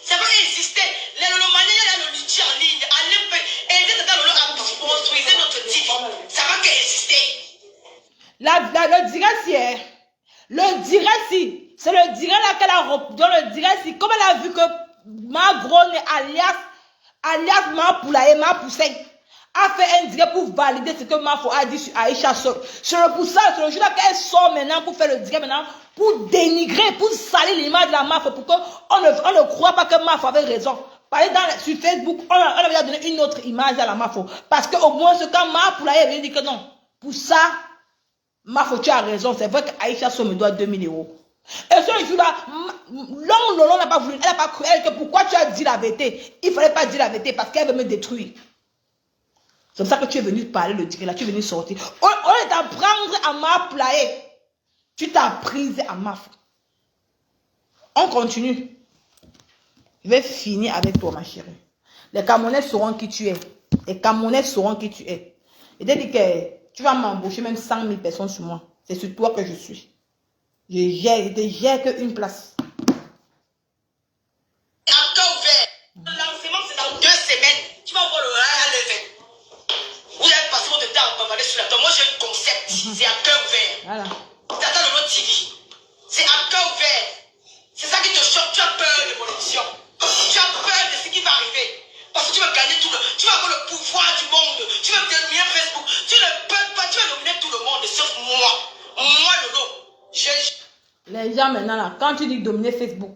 ça va exister. Les Lolomaniens, il y a le litier en ligne. Allez, aider Tata Lolo à construire notre TV. Ça va exister. Le direct, le direct, c'est le direct là qu'elle a dans le direct, comme elle a vu que ma grone alias ma poulaille, ma poussée, a fait un direct pour valider ce que Mafo a dit sur Aïcha Sol. C'est pour ça, c'est le jour là qu'elle sort maintenant pour faire le direct maintenant, pour dénigrer, pour salir l'image de la Mafo, pour qu'on ne croit pas que Mafo avait raison. Sur Facebook, on avait donné une autre image à la Mafo. Parce qu'au moins, quand ma poulaille vient dire que non, pour ça, Mafo, tu as raison, c'est vrai qu'Aïcha Sol me doit 2000 €. Et ce jour-là, Long Lolo n'a pas voulu, elle n'a pas cru, elle, que pourquoi tu as dit la vérité. Il ne fallait pas dire la vérité parce qu'elle veut me détruire. C'est pour ça que tu es venu parler le direct là, tu es venu sortir. On est à prendre à ma plaie. Tu t'as prise à ma femme. On continue. Je vais finir avec toi, ma chérie. Les Camerounais sauront qui tu es. Les Camerounais sauront qui tu es. Et t'ai dit que tu vas m'embaucher même 100 000 personnes sur moi. C'est sur toi que je suis. Je ne gère qu'une place. Le lancement, c'est dans 2 semaines. Tu vas voir le à lever. Vous avez passé votre temps à bavaler sur la table. Moi, j'ai un concept. C'est à cœur ouvert. Voilà. T'attends le mot TV. C'est à cœur ouvert. C'est ça qui te choque. Tu as peur de l'évolution. Tu as peur de ce qui va arriver. Parce que tu vas gagner tout le... Tu vas avoir le pouvoir du monde. Tu vas dominer Facebook. Tu ne peux pas... Tu vas dominer tout le monde, sauf moi. Moi, Lolo. Les gens maintenant là, quand tu dis dominer Facebook,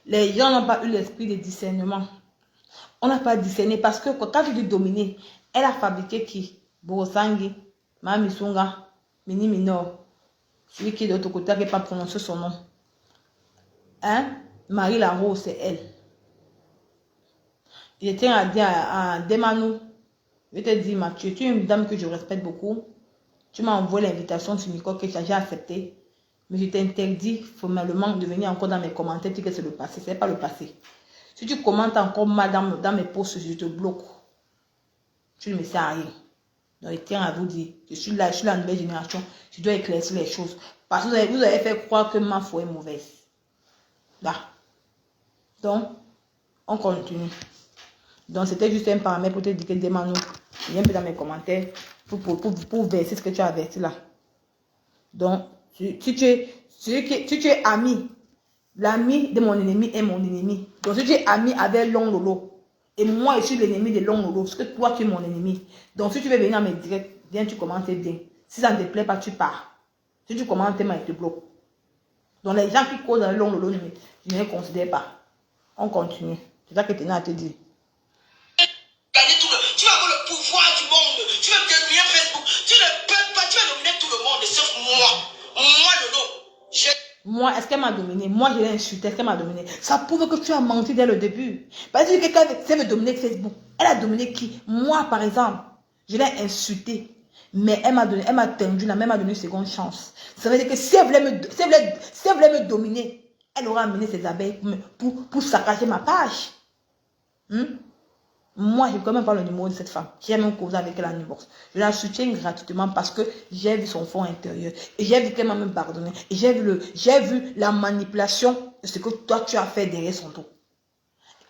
les gens n'ont pas eu l'esprit de discernement. On n'a pas discerné parce que quand tu dis dominer, elle a fabriqué qui? Borosangi, Mamisunga, Mini Minor, celui qui est de l'autre côté qui n'a pas prononcé son nom. Hein? Marie Larose, c'est elle. Je tiens à dire à Demanou, je te dis, Mathieu, tu es une dame que je respecte beaucoup. Tu m'as envoyé l'invitation sur Nicole que j'ai accepté. Mais je t'interdis formellement de venir encore dans mes commentaires dire que c'est le passé. Ce n'est pas le passé. Si tu commentes encore mal dans mes posts, je te bloque. Tu ne me sers à rien. Donc, je tiens à vous dire, je suis là, je suis la nouvelle génération. Je dois éclaircir les choses. Parce que vous avez fait croire que ma foi est mauvaise. Là. Donc, on continue. Donc, c'était juste un paramètre pour te dire que demande-nous. Viens un peu dans mes commentaires pour verser ce que tu as versé là. Donc, si tu es ami, l'ami de mon ennemi est mon ennemi. Donc, si tu es ami avec Long Lolo, et moi je suis l'ennemi de Long Lolo, parce que toi tu es mon ennemi. Donc, si tu veux venir à mes directs, viens, tu commentes bien. Si ça ne te plaît pas, tu pars. Si tu commentes mal, il te bloque. Donc, les gens qui causent avec Long Lolo, je ne les considère pas. On continue. C'est ça que tu as te dire. Tu vas avoir le pouvoir du monde. Tu vas devenir Facebook. Tu ne peux pas, tu vas dominer tout le monde, sauf moi. Moi, est-ce qu'elle m'a dominé? Moi, je l'ai insulté. Est-ce qu'elle m'a dominé? Ça prouve que tu as menti dès le début. Parce que quelqu'un sait me dominer Facebook. Elle a dominé qui? Moi, par exemple. Je l'ai insulté. Mais elle m'a tendu la main, elle m'a donné une seconde chance. Ça veut dire que si elle voulait me dominer, elle aurait amené ses abeilles pour saccager ma page. Moi, je ne peux même pas le numéro de cette femme. J'ai même causé avec elle en divorce. Je la soutiens gratuitement parce que j'ai vu son fond intérieur. Et j'ai vu qu'elle m'a même pardonné. Et j'ai vu la manipulation de ce que toi, tu as fait derrière son dos.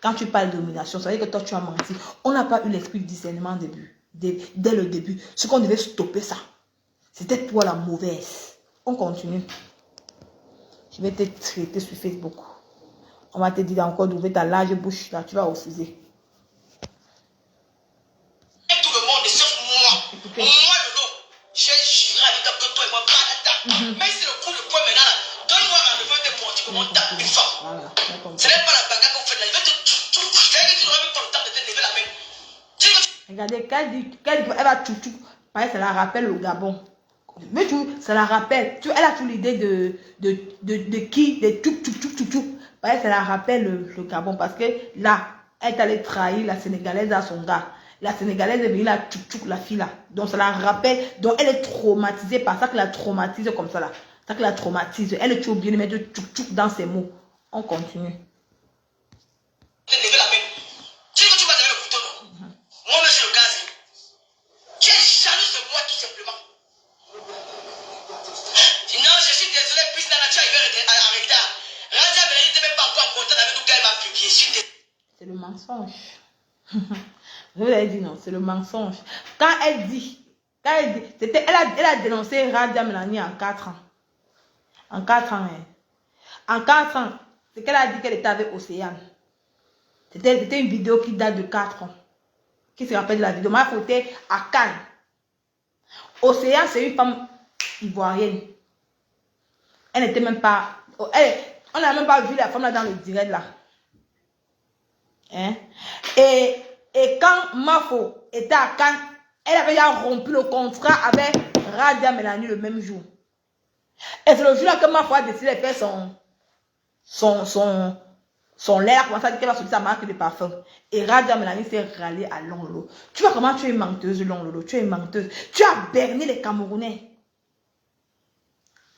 Quand tu parles de domination, ça veut dire que toi, tu as menti. On n'a pas eu l'esprit de discernement au début. Dès le début. Ce qu'on devait stopper ça. C'était toi la mauvaise. On continue. Je vais te traiter sur Facebook. On va te dire encore d'ouvrir ta large bouche. Là, tu vas refuser. Tout le monde, sauf moi. Écoutez. Moi, Lolo, j'ai juré avec toi que toi et moi, même si le coup de poing maintenant, donne-moi un rendez-vous de montrer comment t'as une femme. Voilà, ce n'est pas la bagarre qu'on fait là. Il va te. Tu n'auras même pas le temps de te lever la main. Regardez, quand elle va tout. Pareil, ça la rappelle le Gabon. Mais tout, ça la rappelle. Elle a toute l'idée de qui, de tout. Pareil, ça la rappelle le Gabon. Parce que là, elle est allée trahir la Sénégalaise à son gars. La Sénégalaise est venue la la fille là. Donc ça la rappelle. Donc elle est traumatisée par ça que la traumatise comme ça là. Ça que la traumatise. Elle est obligée de mettre tchouk dans ses mots. On continue. C'est le mensonge. Je vous l'ai dit non, c'est le mensonge. Quand elle dit, elle a dénoncé Radia Melanie en 4 ans. En 4 ans, hein. En 4 ans, c'est qu'elle a dit qu'elle était avec Océane. C'était une vidéo qui date de 4 ans. Qui se rappelle de la vidéo? Ma photo à Cannes. Océane, c'est une femme ivoirienne. Elle n'était même pas... on n'a même pas vu la femme là dans le direct là. Hein? Et quand Mafo était à Cannes, elle avait déjà rompu le contrat avec Radia Melanie le même jour. Et c'est le jour là que Mafo a décidé de faire son l'air, comment ça dit qu'elle va sortir sa marque de parfum. Et Radia Melanie s'est ralliée à Long Lolo. Tu vois comment tu es menteuse, Long Lolo. Tu es menteuse. Tu as berné les Camerounais.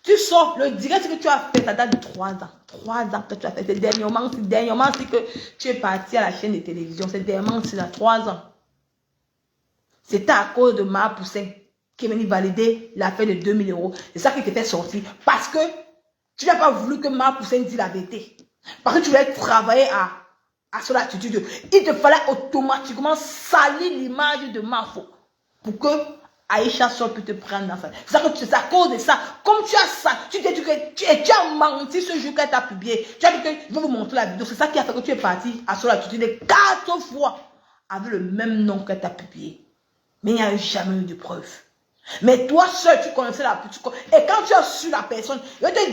Tu sors le direct que tu as fait, ça date de 3 ans. 3 ans que tu as fait. C'est dernièrement c'est que tu es parti à la chaîne de télévision. C'est dernièrement, c'est là, 3 ans. C'était à cause de Ma Poussin qui est venu valider l'affaire de 2000 €. C'est ça qui t'était sorti. Parce que tu n'as pas voulu que Ma Poussin dise la vérité. Parce que tu voulais travailler à son attitude. Il te fallait automatiquement salir l'image de Mafo pour que Aïcha Sol peut te prendre dans ça. C'est à cause de ça. Comme tu as ça, tu t'es dit que tu as menti ce jour qu'elle t'a publié. Tu as dit que je vais vous montrer la vidéo. C'est ça qui a fait que tu es parti à Sol Attitude 4 fois avec le même nom qu'elle t'a publié. Mais il n'y a jamais eu de preuve. Mais toi seul, tu connaissais la personne. Et quand tu as su la personne, je vais te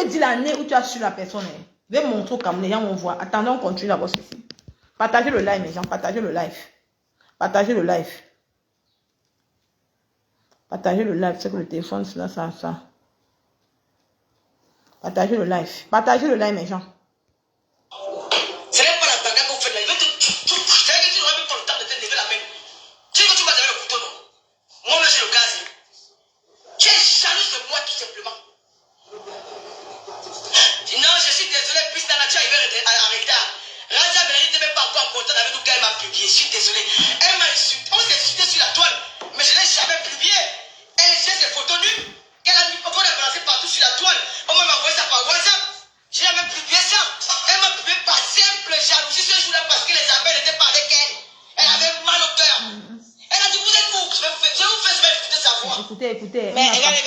dire l'année où tu as su la personne. Je vais montrer au Camerounais, on voit. Attendez, on continue d'abord ceci. Partagez le live, mes gens. Partagez le live. Partagez le live. Partagez le live. C'est que le téléphone, c'est là, ça. Partagez le live. Partagez le live, mes gens. Ce n'est pas la bagarre qu'on fait là. Il va te. Tu n'auras même pas le temps de te lever la main. Tu sais que tu vas avec le couteau, non? Moi-même, j'ai le gaz. Tu es jalouse de moi, tout simplement. Non, je suis désolé, puisque la nature est en retard. Radia Melanie n'était même pas encore en contact avec nous quand elle m'a publié. Je suis désolé. Elle m'a insulté. On s'est insulté sur la toile. Mais je ne l'ai jamais publié. Elle j'ai ses photos nues. Qu'elle a mis pour la balancer partout sur la toile. On m'a envoyé ça par WhatsApp. Je n'ai jamais publié ça. Elle m'a publié par simple jalousie ce jour-là parce que les abeilles n'étaient pas avec elle. Elle avait mal au cœur. Elle a dit, vous êtes où? Je vais vous faire écouter sa voix. Écoutez. Mais regardez,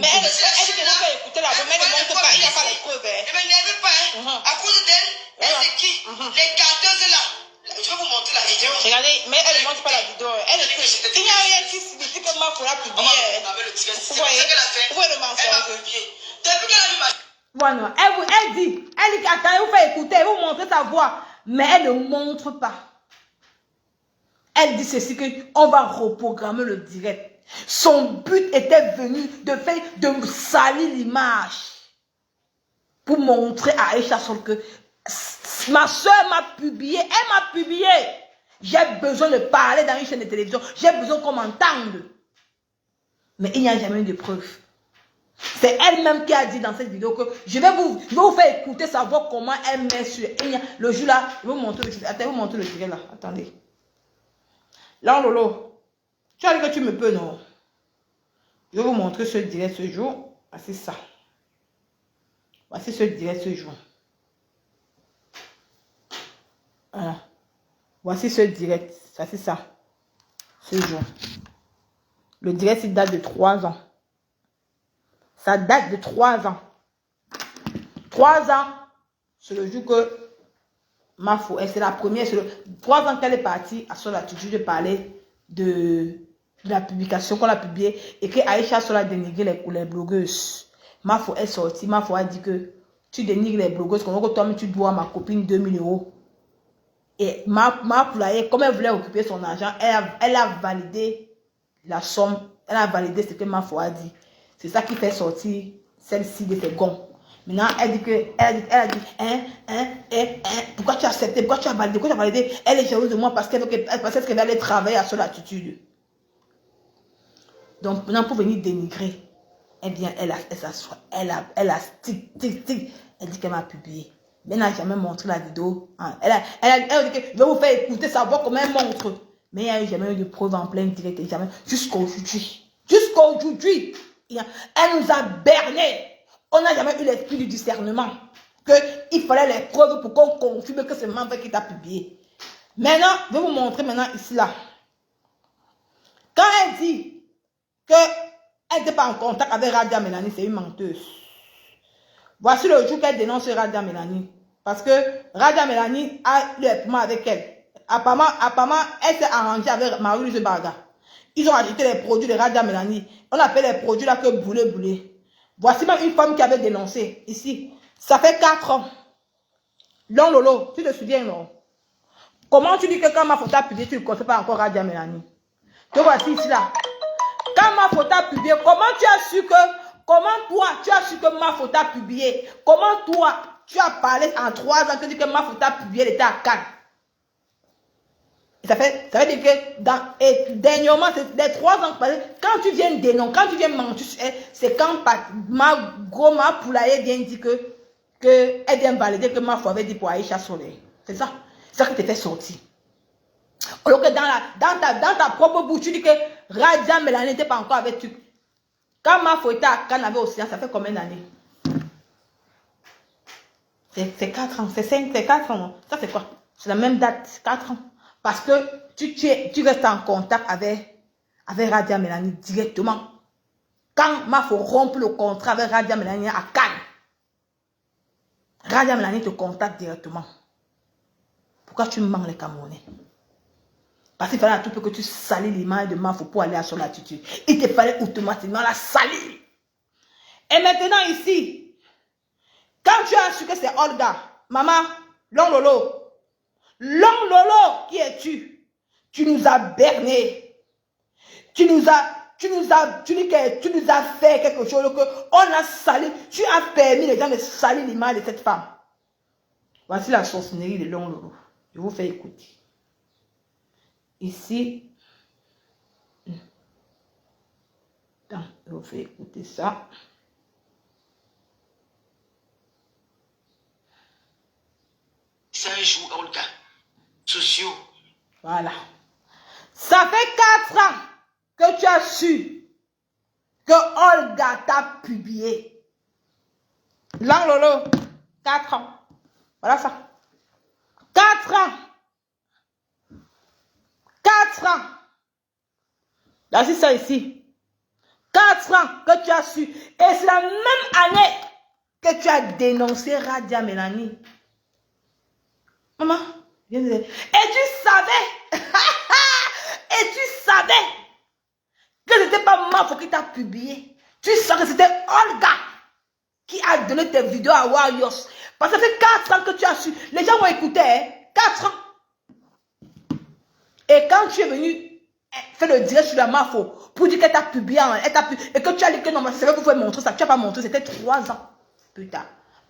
mais elle dit que vous pouvez écouter la voix, mais ne montre pas, il n'y a pas les preuves. Elle ne m'énerve pas, hein. À cause d'elle, elle c'est qui? Les carteuses là. Je vais vous montrer la vidéo. Regardez, mais elle ne montre pas la vidéo. Il n'y a rien qui signifie que ma pour la publier. Vous voyez le mensonge. Elle m'a publié. Depuis qu'elle a vu ma... Voilà, elle dit, attendez, vous faites écouter, vous montrez sa voix, mais elle ne montre pas. Elle dit ceci qu'on va reprogrammer le direct. Son but était venu de salir l'image pour montrer à Aïcha Sol que ma soeur m'a publié, elle m'a publié. J'ai besoin de parler dans une chaîne de télévision, j'ai besoin qu'on m'entende. Mais il n'y a jamais eu de preuve. C'est elle-même qui a dit dans cette vidéo que je vais vous faire écouter, savoir comment elle met sur... Le jour là, je vais vous montrer le direct. Attendez, je vais vous montrer le direct là. Attendez. Là, Lolo, tu as dit que tu me peux, non? Je vais vous montrer ce direct ce jour. Voici ça. Voici ce direct ce jour. Voilà. Voici ce direct. Voici ça. Ce jour. Le direct, il date de 3 ans. Ça date de 3 ans. 3 ans, c'est le jour que ma foi, c'est la première, c'est 3 ans qu'elle est partie à son attitude de parler de la publication qu'on a publiée et que Aïcha Sol a dénigré les blogueuses. Ma foi est sortie, ma foi a dit que tu dénigres les blogueuses, que toi-même tu dois à ma copine 2000 €. Et ma poulailler, comme elle voulait occuper son argent, elle a validé la somme, elle a validé ce que ma foi a dit. C'est ça qui fait sortir celle-ci de ses gonds. Maintenant, elle a dit, pourquoi tu as accepté, pourquoi tu as validé, elle est jalouse de moi parce qu'elle va aller travailler à son attitude. Donc, maintenant, pour venir dénigrer, eh bien, elle a tic, elle dit qu'elle m'a publié. Mais elle n'a jamais montré la vidéo. Elle a dit que je vais vous faire écouter, savoir comment elle montre. Mais il n'y a jamais eu de preuve en plein direct, jamais. Jusqu'à aujourd'hui. Elle nous a bernés. On n'a jamais eu l'esprit du discernement. Qu'il fallait les preuves pour qu'on confirme que c'est Mamvé qui t'a publié. Maintenant, je vais vous montrer maintenant ici, là. Quand elle dit qu'elle n'était pas en contact avec Radia Mélanie, c'est une menteuse. Voici le jour qu'elle dénonce Radia Mélanie. Parce que Radia Mélanie a eu le paiement avec elle. Apparemment, elle s'est arrangée avec Marie-Louise Barga. Ils ont acheté les produits de Radia Mélanie. On appelle les produits là que boulet. Voici même une femme qui avait dénoncé ici. Ça fait 4 ans. Long Lolo, tu te souviens, non? Comment tu dis que quand ma photo a publié, tu ne connais pas encore Radia Mélanie? Te voici ici là. Quand ma photo a publié, comment tu as su que ma photo a publié? Comment toi, tu as parlé en 3 ans que tu dis que ma photo a publié, elle était à Cannes? Ça veut dire que dernièrement, c'est les 3 ans passés, quand tu viens dénoncer, quand tu viens mentir, c'est quand ma poulailler vient dire qu'elle vient valider que ma foi avait dit pour Aïcha Soleil. C'est ça. C'est ça qui te fait sortir. Alors que dans ta propre bouche, tu dis que Radia Mélanie n'était pas encore avec toi. Quand ma foi était à Cannes avec Océan, ça fait combien d'années? C'est 4 ans, c'est 5, c'est 4 ans. Ça c'est quoi? C'est la même date, 4 ans. Parce que tu restes en contact avec Radia Mélanie directement. Quand ma faut rompre le contrat avec Radia Mélanie à Cannes, Radia Mélanie te contacte directement. Pourquoi tu mens les Camerounais? Parce qu'il fallait à tout peu que tu salis l'image de Mafo pour aller à son attitude. Il te fallait automatiquement la salir. Et maintenant ici, quand tu as su que c'est Olga, maman, Long Lolo, qui es-tu? Tu nous as bernés. Tu nous as fait quelque chose on a sali. Tu as permis les gens de salir l'image de cette femme. Voici la sorcellerie de Long Lolo. Je vous fais écouter. Ici, je vous fais écouter ça. C'est un jour, Olga. Sociaux. Voilà. Ça fait 4 ans que tu as su que Olga t'a publié. Long Lolo, 4 ans. Voilà ça. 4 ans. 4 ans. Là, c'est ça ici. 4 ans que tu as su. Et c'est la même année que tu as dénoncé Radia Mélanie. Maman, viens de dire. Et tu savais. Et tu savais que ce n'était pas Mafo qui t'a publié. Tu savais que c'était Olga qui a donné tes vidéos à Warriors. Parce que ça fait 4 ans que tu as su. Les gens vont écouter. Hein? 4 ans. Et quand tu es venu faire le direct sur la Mafo pour dire qu'elle t'a publié, et que tu as dit que non, c'est vrai que vous pouvez montrer ça. Tu n'as pas montré, c'était 3 ans plus tard.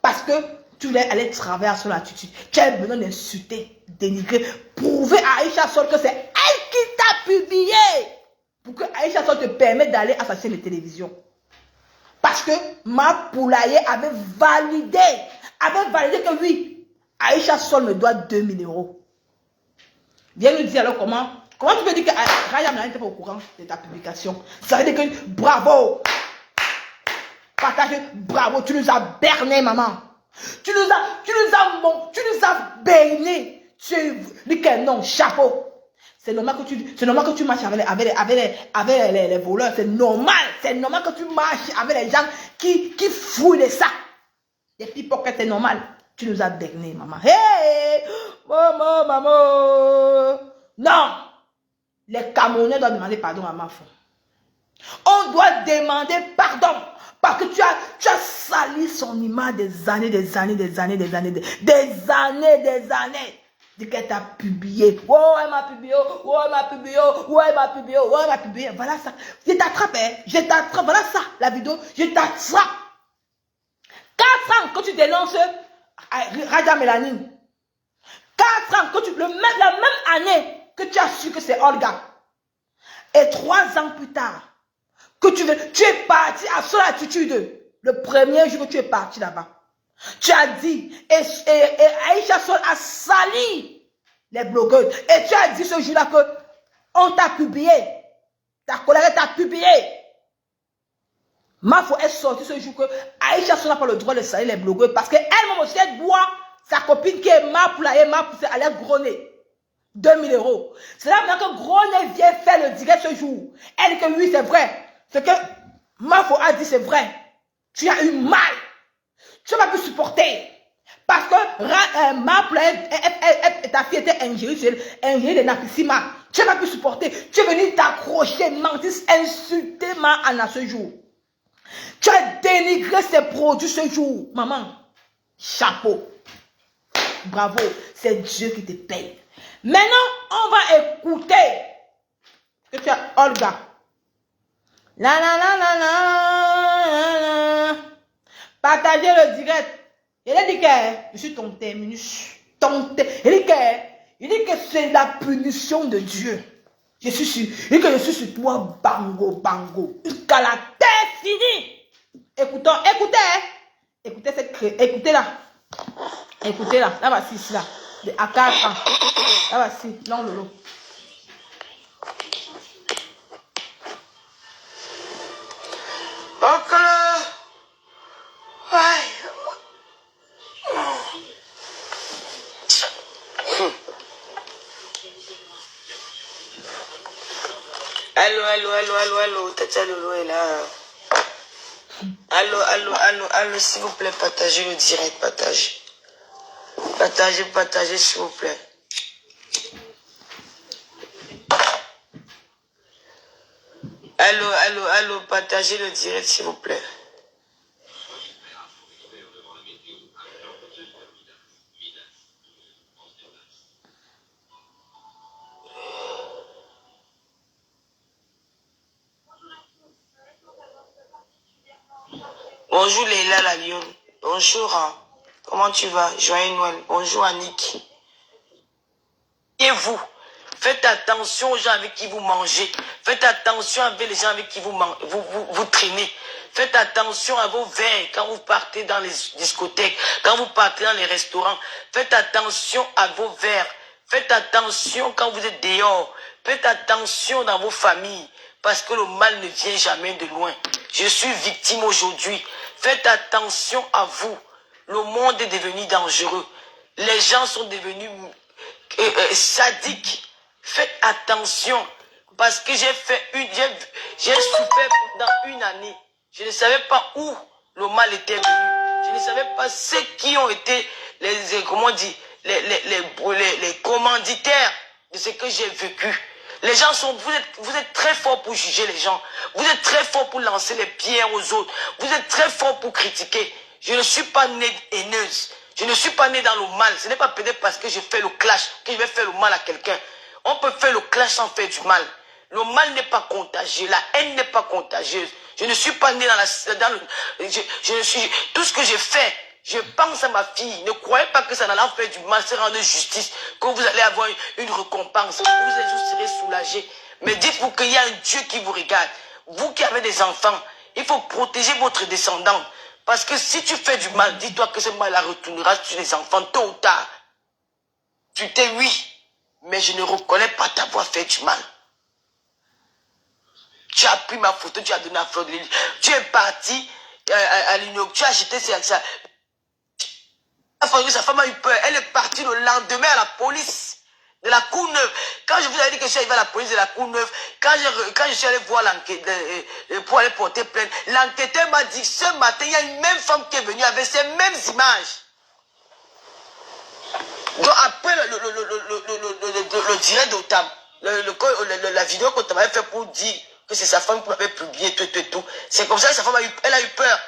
Parce que tu voulais aller travailler sur l'attitude. Tu as besoin d'insulter, dénigrer, prouver à Aïcha Sol que c'est elle qui t'a publié. Pour que Aïcha Sol te permette d'aller à sa chaîne de télévision. Parce que Ma Poulaye avait validé que oui, Aïcha Sol me doit 2000 €. Viens nous dire alors comment tu peux dire que Raya n'était pas au courant de ta publication. Ça veut dire que bravo. Partage, bravo, tu nous as berné, maman. Tu nous as berné. Tu dis que non, chapeau. C'est normal que tu marches avec les voleurs. C'est normal que tu marches avec les gens qui fouillent les sacs. Les pickpockets, c'est normal. Tu nous as berné, maman. Hey, maman. Non. Les Camerounais doivent demander pardon à ma femme. On doit demander pardon. Parce que tu as sali son image des années. Dit qu'elle t'a publié. Oh, elle m'a publié. Voilà ça. Je t'attrape, hein. Voilà ça, la vidéo. Je t'attrape. 4 ans que tu dénonces Raja Mélanine. 4 ans que la même année que tu as su que c'est Olga. Et 3 ans plus tard, que tu es parti à son attitude. Le premier jour que tu es parti là-bas. Tu as dit, et Aïcha Sol a sali les blogueurs. Et tu as dit ce jour-là que on t'a publié. Ta colère t'a publié. Ma foi est sortie ce jour que Aïcha Sol n'a pas le droit de salir les blogueurs parce qu'elle-même aussi, elle doit sa copine qui est Ma Poulaye, elle est gronnée. 2000 €. C'est là maintenant que Gronet vient faire le direct ce jour. Elle dit que oui, c'est vrai. Ce que Mafo a dit, c'est vrai. Tu as eu mal. Tu n'as pas pu supporter. Parce que Ma Poulaye, ta fille était ingérée de Napissima. Tu n'as pas pu supporter. Tu es venu t'accrocher, mentir, insulter Ma Anna ce jour. Tu as dénigré ses produits ce jour. Maman, chapeau. Bravo. C'est Dieu qui te paye. Maintenant, on va écouter que tu as Olga. La. Partagez le direct. Il a dit que je suis ton terminus. Il dit que c'est la punition de Dieu. Je suis sûr. Il dit que je suis sur toi, bango. Jusqu'à la terre finie. Écoutez-la. Écoutez-la. Là, voici là. À 4 ans. Là, voici. Non, Lolo. Allô, Tata Lolo est là. Allô, s'il vous plaît, partagez le direct, Partagez, s'il vous plaît. Allô, partagez le direct, s'il vous plaît. Bonjour Leila la lionne. Bonjour. Comment tu vas? Joyeux Noël. Bonjour Annick. Et vous, faites attention aux gens avec qui vous mangez. Faites attention avec les gens avec qui vous traînez. Faites attention à vos verres quand vous partez dans les discothèques, quand vous partez dans les restaurants. Faites attention à vos verres. Faites attention quand vous êtes dehors. Faites attention dans vos familles. Parce que le mal ne vient jamais de loin. Je suis victime aujourd'hui. Faites attention à vous. Le monde est devenu dangereux. Les gens sont devenus sadiques. Faites attention. Parce que j'ai souffert pendant 1 année. Je ne savais pas où le mal était venu. Je ne savais pas ceux qui ont été les commanditaires de ce que j'ai vécu. Les gens vous êtes très forts pour juger les gens. Vous êtes très forts pour lancer les pierres aux autres. Vous êtes très forts pour critiquer. Je ne suis pas née haineuse. Je ne suis pas née dans le mal. Ce n'est pas peut-être parce que je fais le clash que je vais faire le mal à quelqu'un. On peut faire le clash sans faire du mal. Le mal n'est pas contagieux. La haine n'est pas contagieuse. Je ne suis pas né tout ce que j'ai fait, Je pense à ma fille. Ne croyez pas que ça n'allait faire du mal, c'est rendre justice, que vous allez avoir une récompense, que vous serez soulagé. Mais dites-vous qu'il y a un Dieu qui vous regarde. Vous qui avez des enfants, il faut protéger votre descendant. Parce que si tu fais du mal, dis-toi que ce mal retournera sur les enfants tôt ou tard. Tu t'es oui, mais je ne reconnais pas t'avoir fait du mal. Tu as pris ma photo, tu as donné à Fleur de Lys. Tu es parti à l'union, tu as acheté ça. Sa femme a eu peur. Elle est partie le lendemain à la police de la Courneuve. Quand je vous avais dit que je suis arrivé à la police de la Courneuve, quand je suis allé voir l'enquête pour aller porter plainte, l'enquêteur m'a dit ce matin, il y a une même femme qui est venue avec ces mêmes images. Donc après le direct d'Otam, la vidéo qu'on t'avait fait pour dire que c'est sa femme qui m'avait publié tout, c'est comme ça que sa femme elle a eu peur.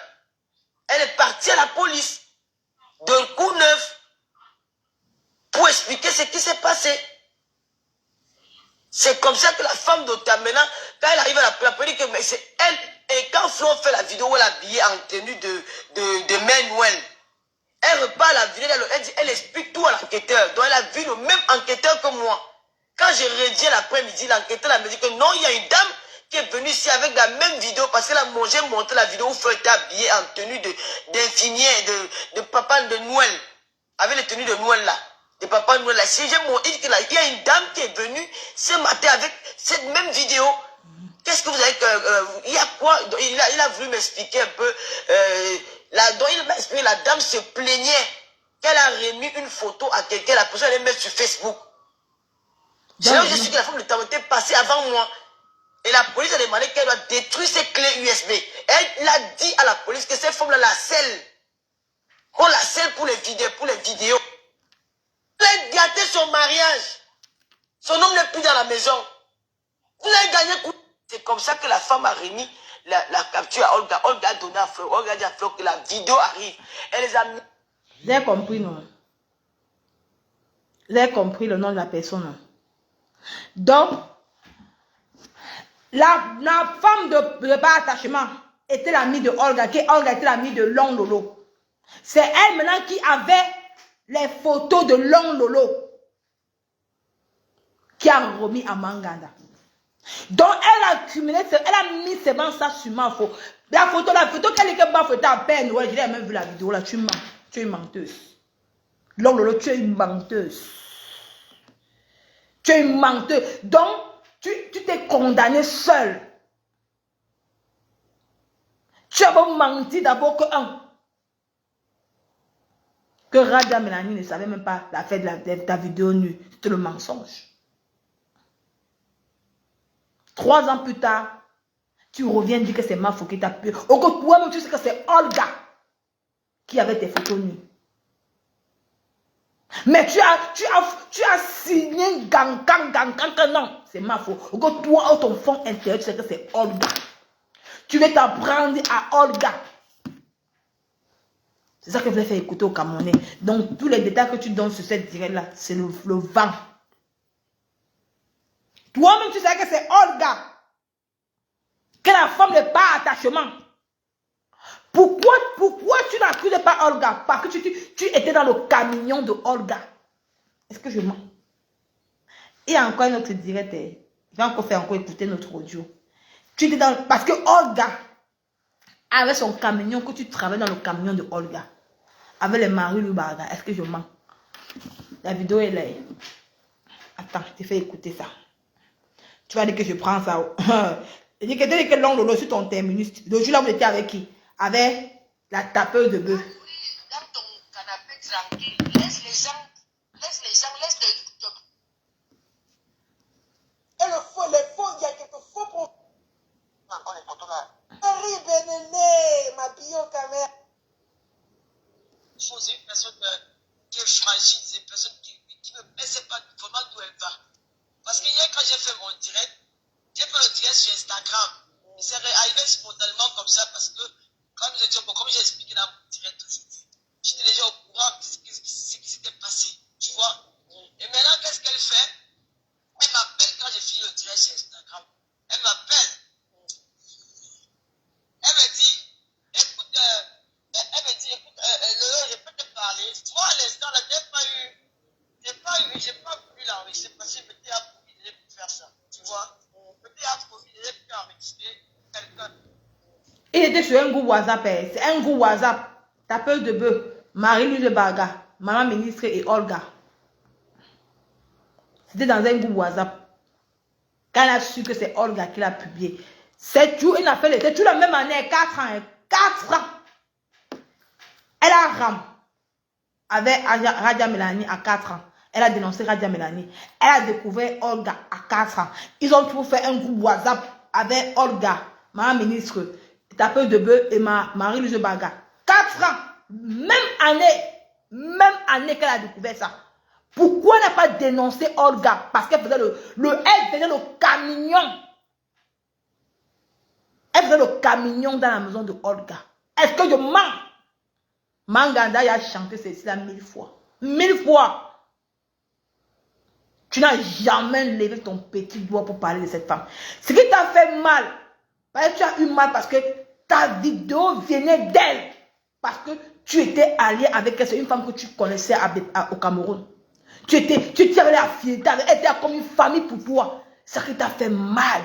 Elle est partie à la police de Courneuve pour expliquer ce qui s'est passé. C'est comme ça que la femme d'Otam, maintenant, quand elle arrive à la police, que c'est elle, et quand Flo fait la vidéo où elle est habillée en tenue de Mère Noël, elle repart à la vidéo, elle explique tout à l'enquêteur. Donc elle a vu le même enquêteur que moi. Quand j'ai rédigé l'après-midi, l'enquêteur m'a dit que non, il y a une dame qui est venue ici avec la même vidéo parce qu'elle a montré la vidéo où Flo était habillé en tenue d'infirmière, de papa de Noël. Avec les tenues de Noël là. De papa Noël là. Si j'ai montré qu'il y a une dame qui est venue ce matin avec cette même vidéo. Qu'est-ce que vous avez... il y a quoi? Il a voulu m'expliquer un peu... donc il m'a expliqué, la dame se plaignait qu'elle a remis une photo à quelqu'un, la personne allait mettre sur Facebook. C'est là où je suis que la femme de Tam était passée avant moi. Et la police a demandé qu'elle doit détruire ses clés USB. Elle a dit à la police que cette femme-là la scelle. On la scelle pour les vidéos. Elle a gâté son mariage. Son homme n'est plus dans la maison. Vous avez gagné coup. C'est comme ça que la femme a remis la capture à Olga. Olga a donné à Fleur. Olga a dit à Fleur que la vidéo arrive. Elle les a mis. Vous avez compris, non? Vous avez compris le nom de la personne, non? Donc, la femme de bas attachement était l'amie de Olga, qui Olga était l'amie de Long Lolo. C'est elle maintenant qui avait les photos de Long Lolo qui a remis à Manganda. Donc, elle a accumulé, elle a mis seulement ça sur ma photo. La photo qu'elle est ma photo à peine, ouais, j'ai même vu la vidéo là, tu mens, tu es une menteuse. Long Lolo, tu es une menteuse. Tu es une menteuse. Donc, tu t'es condamné seul. Tu as beau mentir d'abord que Raja Mélanie ne savait même pas la fait de ta vidéo nue. C'était le mensonge. 3 ans plus tard, tu reviens dire que c'est ma faute qui t'a pu. Au contraire, toi-même, tu sais que c'est Olga qui avait tes photos nues. Mais tu as signé gang, non, c'est ma faute. Au contraire, toi, au ton fond intérieur, tu sais que c'est Olga. Tu veux t'en prendre à Olga. C'est ça que je vais faire écouter au Camerounais. Donc, tous les détails que tu donnes sur cette direct-là, c'est le vent. Toi-même, tu sais que c'est Olga. Que la femme n'est pas attachement. Pourquoi tu n'accuses pas Olga? Parce que tu étais dans le camion de Olga. Est-ce que je mens? Il y a encore une autre direct. Je vais encore faire écouter notre audio. Tu étais dans... Parce que Olga avait son camion, que tu travailles dans le camion de Olga. Avec les maris Lubarga. Est-ce que je mens? La vidéo est là. Attends, je t'ai fait écouter ça. Tu vas dire que je prends ça. Je dis que Long Lolo sur ton terminus. Le jour là, vous étiez avec qui? Avec la tapeuse de bœuf. Dans ton canapé tranquille, laisse les gens. Et le faux, il y a quelques faux pour. Encore les photos là. Marie Bénéné, ma bio-caméra. C'est une personne qui est fragile, c'est une personne qui ne sait pas vraiment d'où elle va. Parce que hier, quand j'ai fait mon direct, j'ai fait le direct sur Instagram. C'est arrivé spontanément comme ça parce que, comme j'ai expliqué dans mon direct aujourd'hui, j'étais déjà au courant de ce qui s'était passé. Tu vois? Et maintenant, qu'est-ce qu'elle fait? Elle m'appelle quand j'ai fini le direct sur Instagram. Elle m'appelle. Elle me dit, écoute, j'étais sur un groupe WhatsApp, c'est un groupe WhatsApp. Tapeur de bœuf, Marie-Louise Baga, Maman Ministre et Olga. C'était dans un groupe WhatsApp. Quand elle a su que c'est Olga qui l'a publié. C'est tout une affaire, c'est tout la même année, 4 ans. 4 ans. Elle a ram avec Radia Mélanie à 4 ans. Elle a dénoncé Radia Mélanie. Elle a découvert Olga à 4 ans. Ils ont toujours fait un groupe WhatsApp avec Olga, Maman Ministre, Tapeur de bœuf et Marie-Louise Baga. 4 ans. Même année qu'elle a découvert ça. Pourquoi elle n'a pas dénoncé Olga? Parce qu'elle faisait elle faisait le camion. Elle faisait le camion dans la maison de Olga. Est-ce que je mens? Manganda a chanté ceci là 1000 fois. 1000 fois. Tu n'as jamais levé ton petit doigt pour parler de cette femme. Ce qui t'a fait mal, tu as eu mal parce que ta vidéo venait d'elle. Parce que tu étais allié avec elle. C'est une femme que tu connaissais au Cameroun. Tu avais la fierté. Elle était comme une famille pour toi. C'est ce qui t'a fait mal.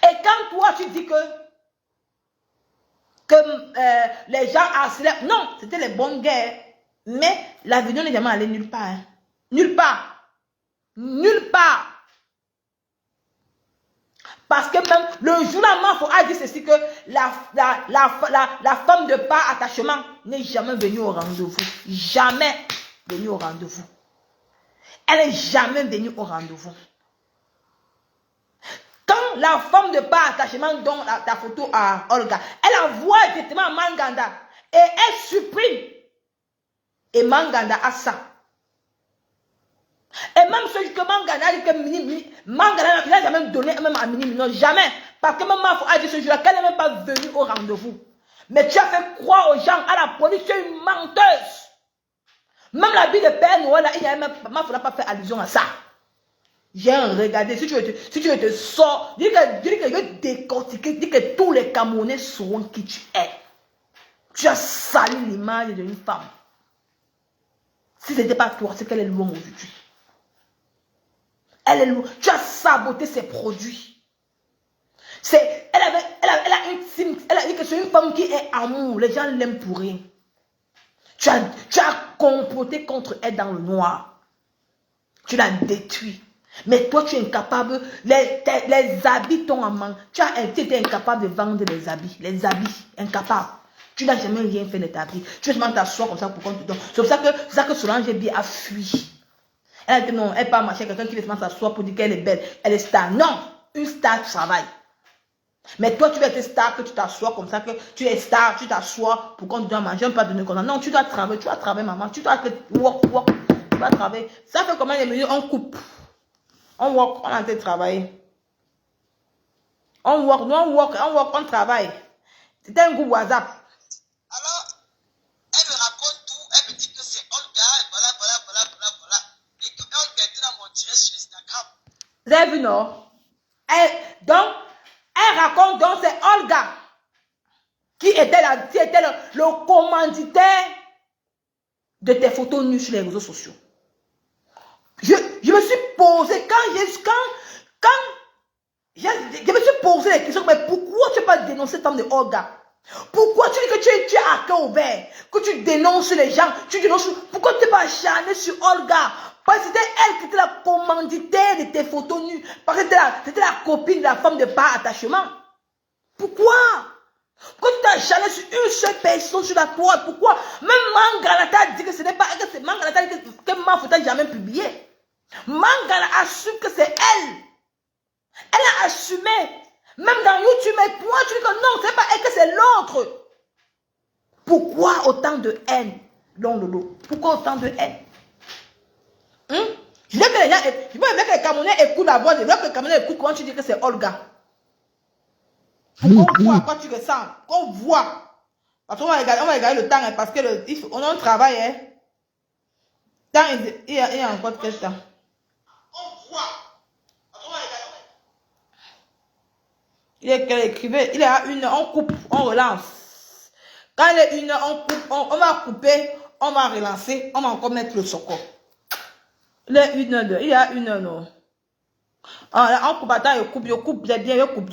Et quand toi, tu dis que les gens harcèlent. Non, c'était les bonnes guerres. Mais la vidéo n'est jamais allée nulle part. Hein. Nulle part. Nulle part. Parce que même le jour là, il faut dire ceci que la femme de pas attachement n'est jamais venue au rendez-vous. Jamais venue au rendez-vous. Elle n'est jamais venue au rendez-vous. Quand la femme de pas attachement donne ta photo à Olga, elle envoie directement à Manganda et elle supprime. Et Manganda a ça. Et même ce que Manganda a dit que Manganda n'a jamais donné même à Mini Mino, jamais. Parce que même Mafo a dit ce jour-là qu'elle n'est même pas venue au rendez-vous. Mais tu as fait croire aux gens, à la police, tu es une menteuse. Même la vie de Père Noël, Mafo n'a pas fait allusion à ça. J'ai regardé, si tu veux te sors, dis que je vais décortiquer, dis que tous les Camerounais sauront qui tu es. Tu as sali l'image d'une femme. Si ce n'était pas toi, c'est qu'elle est loin aujourd'hui. Elle est loin. Tu as saboté ses produits. Elle a dit que c'est une femme qui est amour. Les gens l'aiment pour rien. Tu as comploté contre elle dans le noir. Tu l'as détruit. Mais toi, tu es incapable. Les habits t'ont en manque. Tu étais incapable de vendre les habits. Les habits, incapable. Tu n'as jamais rien fait de ta vie. Tu veux seulement t'asseoir comme ça pour qu'on te donne. C'est pour ça que Solange Bi a fui. Elle a dit non, elle n'est pas marcher quelqu'un qui veut seulement s'asseoir pour dire qu'elle est belle. Elle est star. Non, une star travaille. Mais toi, tu vas être star, que tu t'assois comme ça, que tu es star, tu t'assois pour qu'on te donne à manger, on ne peut pas donner comme ça. Non, tu dois travailler, maman. Tu dois work. Tu dois travailler. Ça fait combien de minutes? On coupe. On work, on a été travailler. On work, on travaille. C'était un groupe WhatsApp. Alors, elle me raconte tout, elle me dit que c'est Olga, et voilà. Et que Olga était dans mon direct sur Instagram. Vous avez vu, non? Donc, elle raconte, donc c'est Olga qui était le commanditaire de tes photos nues sur les réseaux sociaux. Je me suis posé, je me suis posé la question, mais pourquoi tu n'as pas dénoncé tant de Olga? Pourquoi tu dis que tu es à cœur ouvert, que tu dénonces les gens, pourquoi tu n'es pas acharné sur Olga? Parce que c'était elle qui était la commanditaire de tes photos nues, parce que c'était la copine de la femme de pas attachement. Pourquoi? Pourquoi tu t'es acharné sur une seule personne sur la toile? Pourquoi? Même Mangala a dit que ce n'est pas elle, Mangala a dit que Mafo n'a jamais publié. Mangala assume que c'est elle. Elle a assumé. Même dans YouTube, mais toi, tu dis que non, c'est pas elle, que c'est l'autre. Pourquoi autant de haine dans le lot? Pourquoi autant de haine? Je veux que les gens, je veux que les Camerounais écoutent la voix, je veux que les Camerounais écoutent comment tu dis que c'est Olga. Pour qu'on voit quoi tu ressens, qu'on voit. Parce qu'on va regarder le temps, hein, parce que on a un travail. Hein. Il y a encore quel temps? On voit. Il est qu'elle écrivait, il est à 1 heure, on coupe, on relance. Quand il est 1 heure, on coupe, on va couper, on va relancer, on va encore mettre le socor. Il est 1 heure, il est à 1 heure, non. On coupe, attends, il coupe, j'ai bien, il coupe.